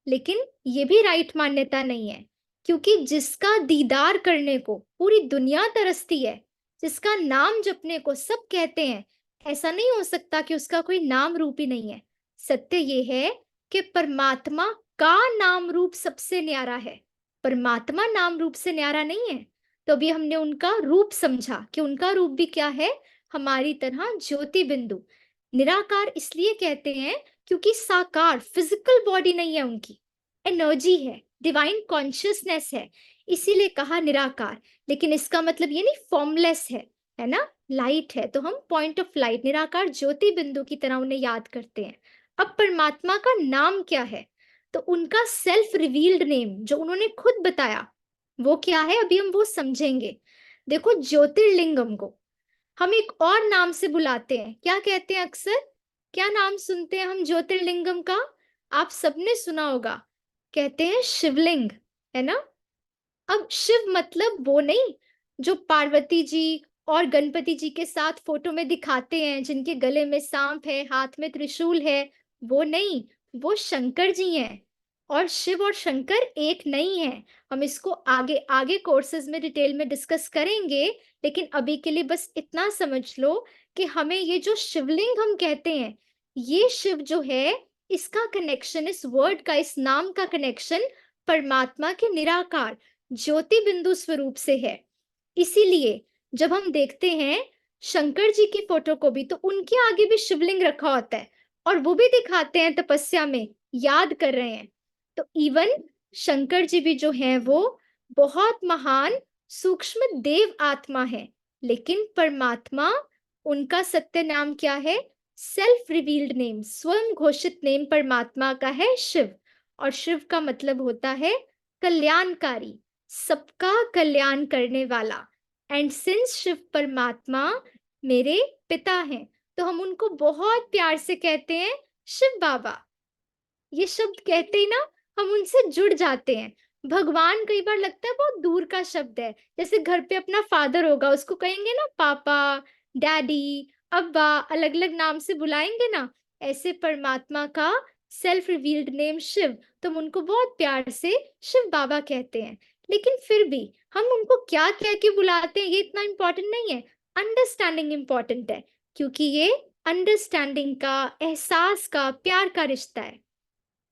लेकिन ये भी राइट मान्यता नहीं है, क्योंकि जिसका दीदार करने को पूरी दुनिया तरसती है, जिसका नाम जपने को सब कहते हैं, ऐसा नहीं हो सकता कि उसका कोई नाम रूप ही नहीं है। सत्य ये है कि परमात्मा का नाम रूप सबसे न्यारा है, परमात्मा नाम रूप से न्यारा नहीं है। तो अभी हमने उनका रूप समझा कि उनका रूप भी क्या है, हमारी तरह ज्योति बिंदु। निराकार इसलिए कहते हैं क्योंकि साकार फिजिकल बॉडी नहीं है उनकी, एनर्जी है, डिवाइन कॉन्शियसनेस है, इसीलिए कहा निराकार। लेकिन इसका मतलब ये नहीं फॉर्मलेस है ना? लाइट है, तो हम पॉइंट ऑफ लाइट, निराकार ज्योति बिंदु की तरह उन्हें याद करते हैं। अब परमात्मा का नाम क्या है? तो उनका सेल्फ रिवील्ड नेम जो उन्होंने खुद बताया, वो क्या है? अभी हम वो समझेंगे। देखो, ज्योतिर्लिंगम को हम एक और नाम से बुलाते हैं, क्या कहते हैं अक्सर? क्या नाम सुनते हैं हम ज्योतिर्लिंगम का? आप सबने सुना होगा, कहते हैं शिवलिंग, है ना? अब शिव मतलब वो नहीं जो पार्वती जी और गणपति जी के साथ फोटो में दिखाते हैं, जिनके गले में सांप है, हाथ में त्रिशूल है, वो नहीं, वो शंकर जी हैं। और शिव और शंकर एक नहीं है। हम इसको आगे आगे कोर्सेज में डिटेल में डिस्कस करेंगे, लेकिन अभी के लिए बस इतना समझ लो कि हमें ये जो शिवलिंग हम कहते हैं, ये शिव जो है, इसका कनेक्शन, इस वर्ड का, इस नाम का कनेक्शन परमात्मा के निराकार ज्योति बिंदु स्वरूप से है। इसीलिए जब हम देखते हैं शंकर जी की फोटो को भी, तो उनके आगे भी शिवलिंग रखा होता है, और वो भी दिखाते हैं तपस्या में, याद कर रहे हैं। तो इवन शंकर जी भी जो हैं वो बहुत महान सूक्ष्म देव आत्मा है, लेकिन परमात्मा, उनका सत्य नाम क्या है? सेल्फ रिवील्ड नेम, स्वयं घोषित नेम परमात्मा का है शिव। और शिव का मतलब होता है कल्याणकारी, सबका कल्याण करने वाला। एंड सिंस शिव परमात्मा मेरे पिता हैं, तो हम उनको बहुत प्यार से कहते हैं शिव बाबा। ये शब्द कहते ही ना हम उनसे जुड़ जाते हैं। भगवान कई बार लगता है बहुत दूर का शब्द है, जैसे घर पे अपना फादर होगा उसको कहेंगे ना पापा, डैडी, अब्बा, अलग अलग नाम से बुलाएंगे ना, ऐसे परमात्मा का सेल्फ रिवील्ड नेम शिव, तो हम उनको बहुत प्यार से शिव बाबा कहते हैं। लेकिन फिर भी हम उनको क्या कह के बुलाते हैं ये इतना इंपॉर्टेंट नहीं है, अंडरस्टैंडिंग इंपॉर्टेंट है, क्योंकि ये अंडरस्टैंडिंग का, एहसास का, प्यार का रिश्ता है।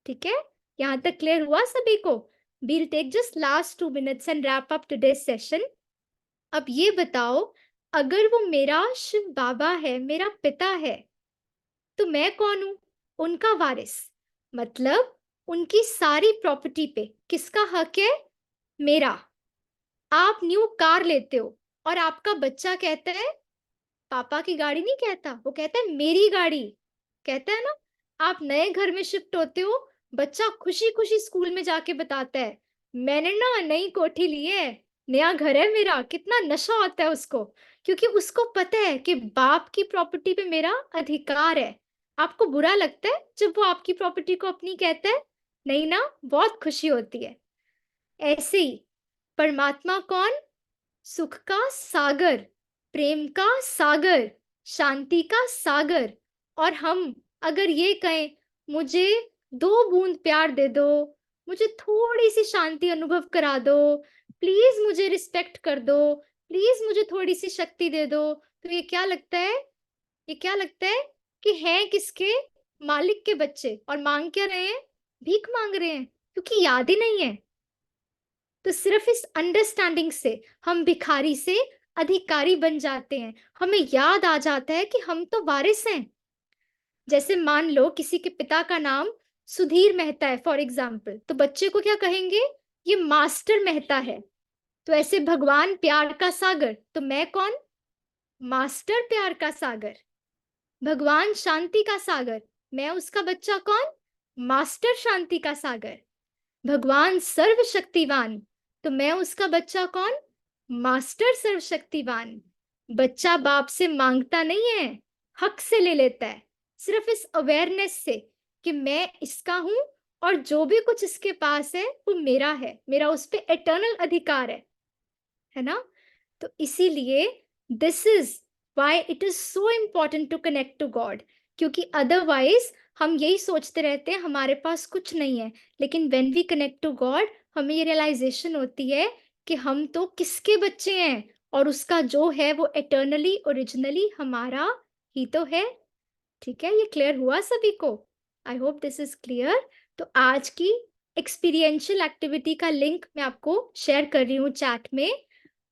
ठीक है, यहाँ तक क्लियर हुआ सभी को? We'll take just last 2 minutes and wrap up today's session. अब ये बताओ, अगर वो मेरा शिव बाबा है, मेरा पिता है, तो मैं कौन हूं? उनका वारिस। मतलब उनकी सारी प्रॉपर्टी पे किसका हक है? मेरा। आप न्यू कार लेते हो और आपका बच्चा कहता है, पापा की गाड़ी नहीं कहता, वो कहता है मेरी गाड़ी, कहता है ना। आप नए घर में शिफ्ट होते हो, बच्चा खुशी खुशी स्कूल में जाके बताता है, मैंने ना नई कोठी ली है, नया घर है मेरा। कितना नशा होता है उसको, क्योंकि उसको पता है कि बाप की प्रॉपर्टी पे मेरा अधिकार है। आपको बुरा लगता है जब वो आपकी प्रॉपर्टी को अपनी कहता है? नहीं ना, बहुत खुशी होती है। ऐसे ही परमात्मा कौन? सुख का सागर, प्रेम का सागर, शांति का सागर। और हम अगर ये कहें, मुझे 2 बूंद प्यार दे दो, मुझे थोड़ी सी शांति अनुभव करा दो, प्लीज मुझे रिस्पेक्ट कर दो, प्लीज मुझे थोड़ी सी शक्ति दे दो, तो ये क्या लगता है? ये क्या लगता है कि हैं किसके? मालिक के बच्चे। और मांग क्या रहे हैं? भीख मांग रहे हैं, क्योंकि याद ही नहीं है। तो सिर्फ इस अंडरस्टैंडिंग से हम भिखारी से अधिकारी बन जाते हैं। हमें याद आ जाता है कि हम तो वारिस हैं। जैसे मान लो किसी के पिता का नाम सुधीर मेहता है फॉर एग्जाम्पल, तो बच्चे को क्या कहेंगे? ये मास्टर मेहता है। तो ऐसे भगवान प्यार का सागर, तो मैं कौन? मास्टर प्यार का सागर। भगवान शांति का सागर, मैं उसका बच्चा कौन? मास्टर शांति का सागर। भगवान सर्वशक्तिवान, तो मैं उसका बच्चा कौन? मास्टर सर्वशक्तिवान। बच्चा बाप से मांगता नहीं है, हक से ले लेता है, सिर्फ इस अवेयरनेस से कि मैं इसका हूं और जो भी कुछ इसके पास है वो मेरा है, मेरा उस पर एटर्नल अधिकार है ना। तो इसीलिए this is why it is so important to connect to God, क्योंकि अदरवाइज हम यही सोचते रहते हैं हमारे पास कुछ नहीं है। लेकिन when we connect to God, हमें ये रियलाइजेशन होती है कि हम तो किसके बच्चे हैं, और उसका जो है वो एटर्नली ओरिजिनली हमारा ही तो है। ठीक है, ये क्लियर हुआ सभी को? I hope this is clear. तो आज की एक्सपीरियंशियल एक्टिविटी का लिंक मैं आपको शेयर कर रही हूँ चैट में।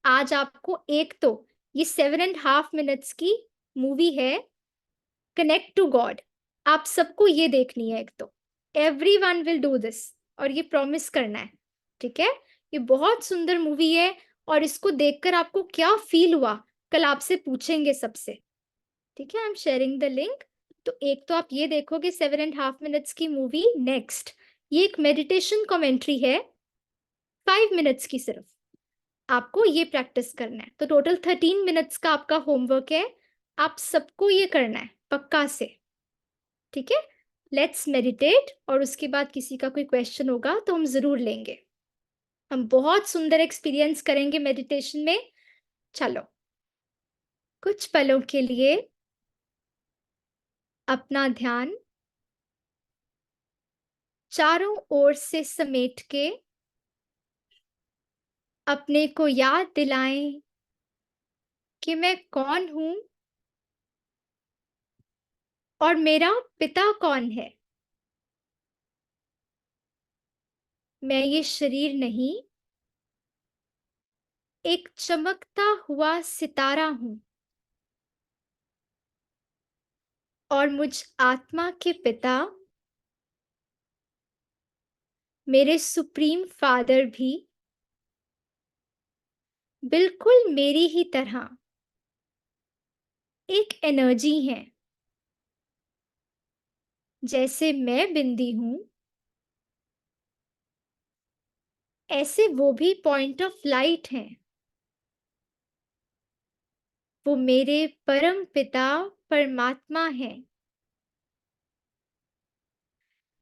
आज आपको एक तो ये 7.5 minutes की मूवी है कनेक्ट टू गॉड, आप सबको ये देखनी है। एक तो every one will do this, और ये प्रॉमिस करना है। ठीक है, ये बहुत सुंदर मूवी है, और इसको देखकर आपको क्या फील हुआ कल आपसे पूछेंगे सबसे। ठीक है, I am sharing the link. तो एक तो आप ये देखोगे 7.5 minutes की मूवी। नेक्स्ट, ये एक मेडिटेशन कमेंट्री है 5 minutes की सिर्फ। आपको ये प्रैक्टिस करना है, तो टोटल 13 minutes का आपका होमवर्क है। आप सबको ये करना है पक्का से। ठीक है, लेट्स मेडिटेट, और उसके बाद किसी का कोई क्वेश्चन होगा तो हम जरूर लेंगे। हम बहुत सुंदर एक्सपीरियंस करेंगे मेडिटेशन में। चलो, कुछ पलों के लिए अपना ध्यान चारों ओर से समेट के अपने को याद दिलाएं कि मैं कौन हूं और मेरा पिता कौन है। मैं ये शरीर नहीं, एक चमकता हुआ सितारा हूं, और मुझ आत्मा के पिता, मेरे सुप्रीम फादर भी बिल्कुल मेरी ही तरह एक एनर्जी है। जैसे मैं बिंदी हूं, ऐसे वो भी पॉइंट ऑफ लाइट हैं। वो मेरे परम पिता परमात्मा हैं,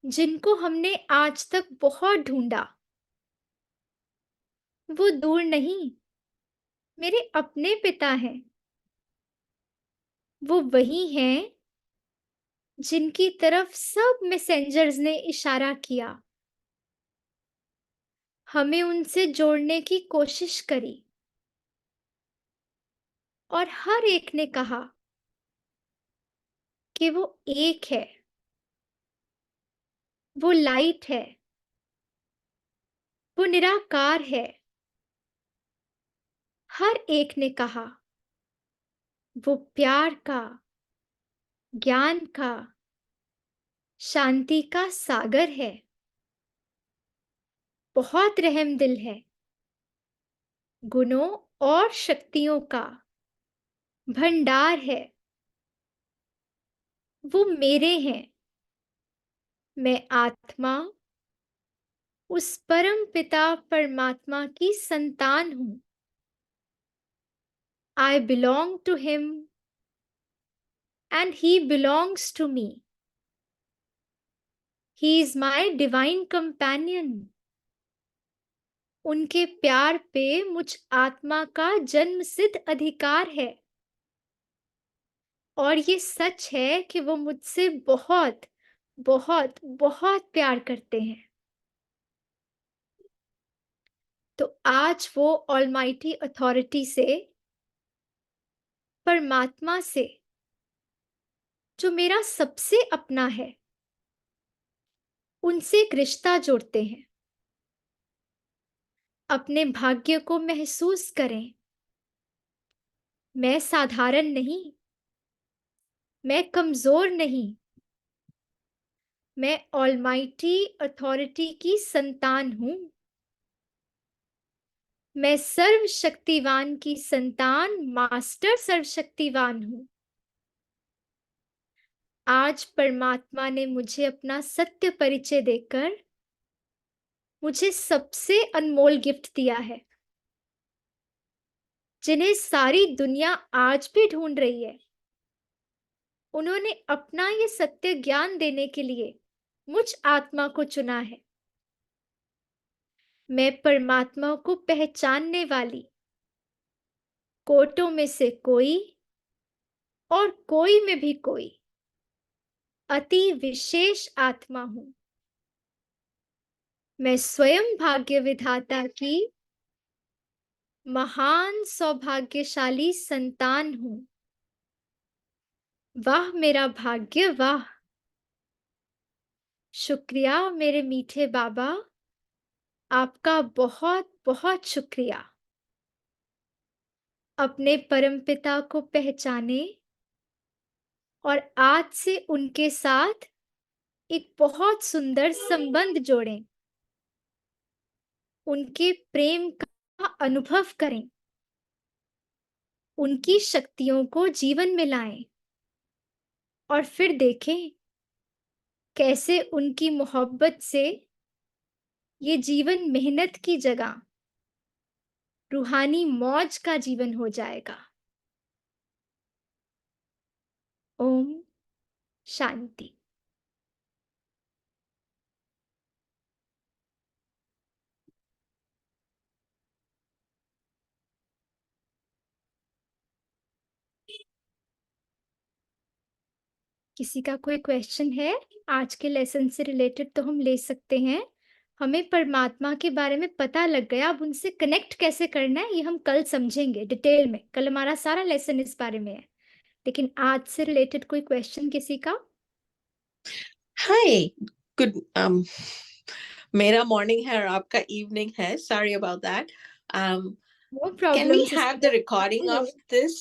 जिनको हमने आज तक बहुत ढूंढा। वो दूर नहीं, मेरे अपने पिता हैं। वो वही हैं जिनकी तरफ सब मैसेंजर्स ने इशारा किया, हमें उनसे जोड़ने की कोशिश करी, और हर एक ने कहा कि वो एक है, वो लाइट है, वो निराकार है। हर एक ने कहा वो प्यार का, ज्ञान का, शांति का सागर है, बहुत रहमदिल है, गुणों और शक्तियों का भंडार है। वो मेरे हैं, मैं आत्मा उस परम पिता परमात्मा की संतान हूं। I belong to him and he belongs to me. He is my divine companion. उनके प्यार पे मुझ आत्मा का जन्म सिद्ध अधिकार है, और ये सच है कि वो मुझसे बहुत बहुत बहुत प्यार करते हैं। तो आज वो ऑलमाइटी अथॉरिटी से, परमात्मा से, जो मेरा सबसे अपना है, उनसे एक रिश्ता जोड़ते हैं। अपने भाग्य को महसूस करें। मैं साधारण नहीं, मैं कमजोर नहीं, मैं ऑलमाइटी अथॉरिटी की संतान हूं। मैं सर्वशक्तिवान की संतान, मास्टर सर्वशक्तिवान हूं। आज परमात्मा ने मुझे अपना सत्य परिचय देकर मुझे सबसे अनमोल गिफ्ट दिया है, जिन्हें सारी दुनिया आज भी ढूंढ रही है। उन्होंने अपना ये सत्य ज्ञान देने के लिए मुझ आत्मा को चुना है। मैं परमात्मा को पहचानने वाली कोटों में से कोई, और कोई में भी कोई अति विशेष आत्मा हूं। मैं स्वयं भाग्य विधाता की महान सौभाग्यशाली संतान हूं। वाह मेरा भाग्य, वाह! शुक्रिया मेरे मीठे बाबा, आपका बहुत बहुत शुक्रिया। अपने परमपिता को पहचाने और आज से उनके साथ एक बहुत सुंदर संबंध जोड़ें। उनके प्रेम का अनुभव करें, उनकी शक्तियों को जीवन में लाएं, और फिर देखें कैसे उनकी मोहब्बत से ये जीवन मेहनत की जगह रूहानी मौज का जीवन हो जाएगा। ओम शांति। किसी का कोई क्वेश्चन है आज के लेसन से रिलेटेड तो हम ले सकते हैं। हमें परमात्मा के बारे में पता लग गया, अब उनसे कनेक्ट कैसे करना है ये हम कल समझेंगे डिटेल में। कल हमारा सारा लेसन इस बारे में है, लेकिन आज से रिलेटेड कोई क्वेश्चन किसी का? Hi, good. मेरा morning है और आपका evening है. Sorry about that. Um, no can problem we have the recording of this?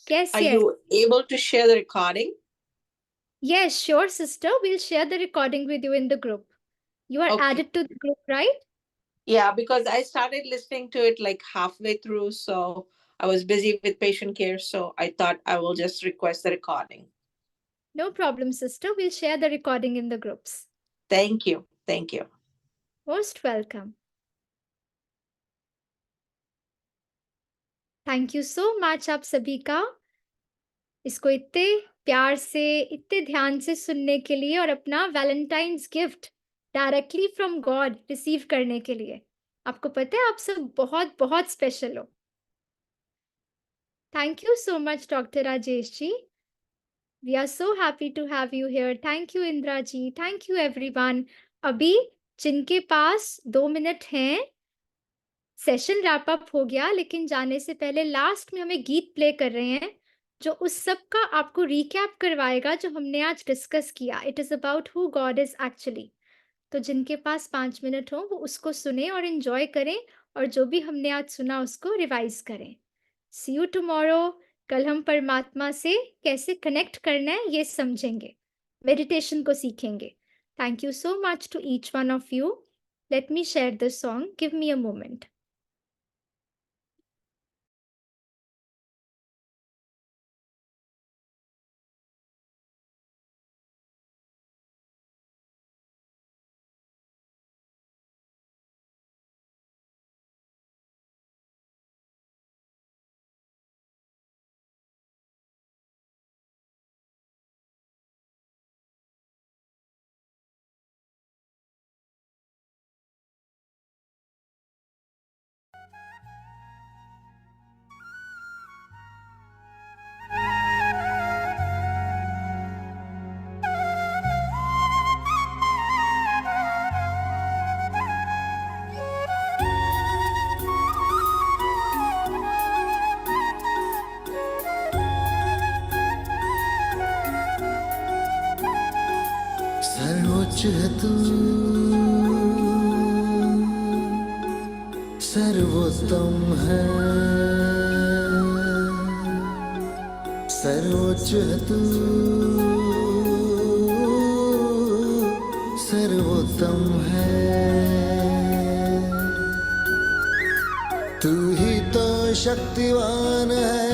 Yes Are yes you able to share the recording? Yes sure sister, we'll share the recording with you in the group. You are Okay. added to the group, right? Yeah, because I started listening to it like halfway through, so I was busy with patient care, so I thought I will just request the recording. No problem, sister. We'll share the recording in the groups. Thank you. Thank you. Most welcome. Thank you so much आप सभी का इसको इतने प्यार से, इतने ध्यान से सुनने के लिए और अपना Valentine's gift directly from God receive करने के लिए। आपको पता है आप सब बहुत-बहुत स्पेशल हो। Thank you so much doctor Rajesh ji. We are so happy to have you here. Thank you Indira ji, thank you everyone. अभी जिनके पास 2 मिनट हैं, सेशन रैप अप हो गया, लेकिन जाने से पहले लास्ट में हमें गीत प्ले कर रहे हैं, जो उस सब का आपको रिकैप करवाएगा जो हमने आज डिस्कस किया। It is about who God is actually. तो जिनके पास 5 मिनट हो वो उसको सुनें और एन्जॉय करें और जो भी हमने आज सुना उसको रिवाइज़ करें। सी यू टुमारो। कल हम परमात्मा से कैसे कनेक्ट करना है ये समझेंगे, मेडिटेशन को सीखेंगे। Thank you so much to each one of you. Let me share the song, give me a moment. सर्वोच्च है तू, सर्वोत्तम है। सर्वोच्च है तू, सर्वोत्तम है। तू ही तो शक्तिवान है,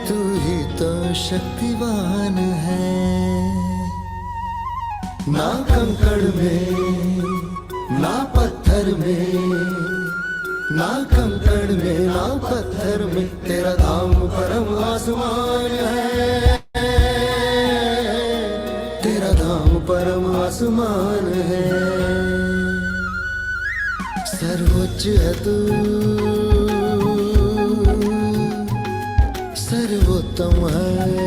तू ही तो शक्तिवान है। ना कंकड़ में, ना पत्थर में, ना कंकड़ में, ना पत्थर में, तेरा धाम परम आसमान है। तेरा धाम परम आसमान है। सर्वोच्च है तू, सर्वोत्तम है।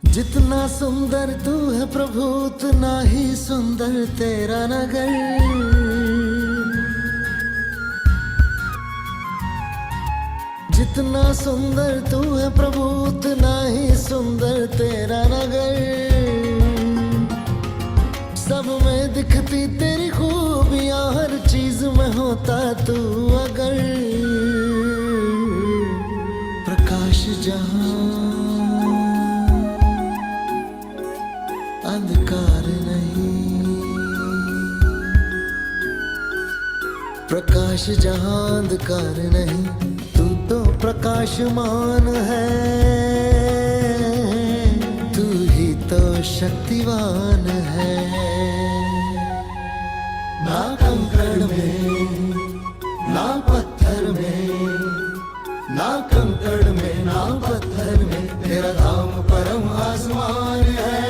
जितना सुंदर तू है प्रभु, उतना ही सुंदर तेरा नगर। जितना सुंदर तू है प्रभु, उतना ही सुंदर तेरा नगर। सब में दिखती तेरी खूबियां, हर चीज में होता तू अगर। प्रकाश जहां अंधकार नहीं, प्रकाश जहां अंधकार नहीं, तू तो प्रकाशमान है। तू ही तो शक्तिवान है। ना कंकड़ में, ना पत्थर में, ना कंकड़ में, ना पत्थर में, तेरा धाम परम आसमान है।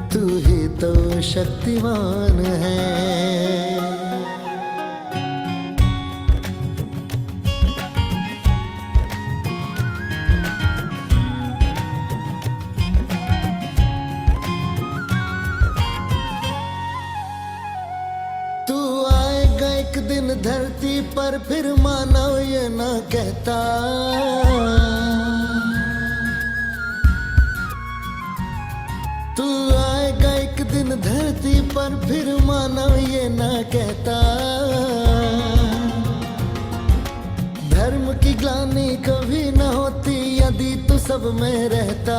तू ही तो शक्तिमान है। तू आएगा एक दिन धरती पर, फिर मानव ये ना कहता। तू आएगा एक दिन धरती पर, फिर मानव ये ना कहता। धर्म की ग्लानि कभी न होती यदि तू सब में रहता।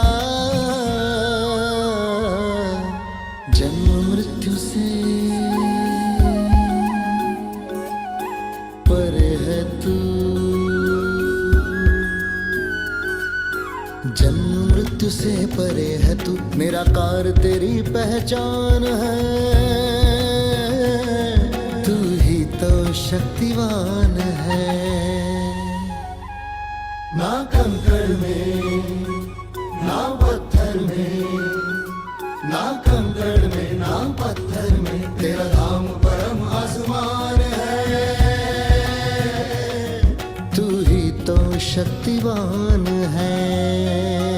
निराकार तेरी पहचान है, तू ही तो शक्तिवान है। ना कंकड़ में ना पत्थर में, ना कंकड़ में ना पत्थर में, तेरा धाम परम आसमान है, तू ही तो शक्तिवान है।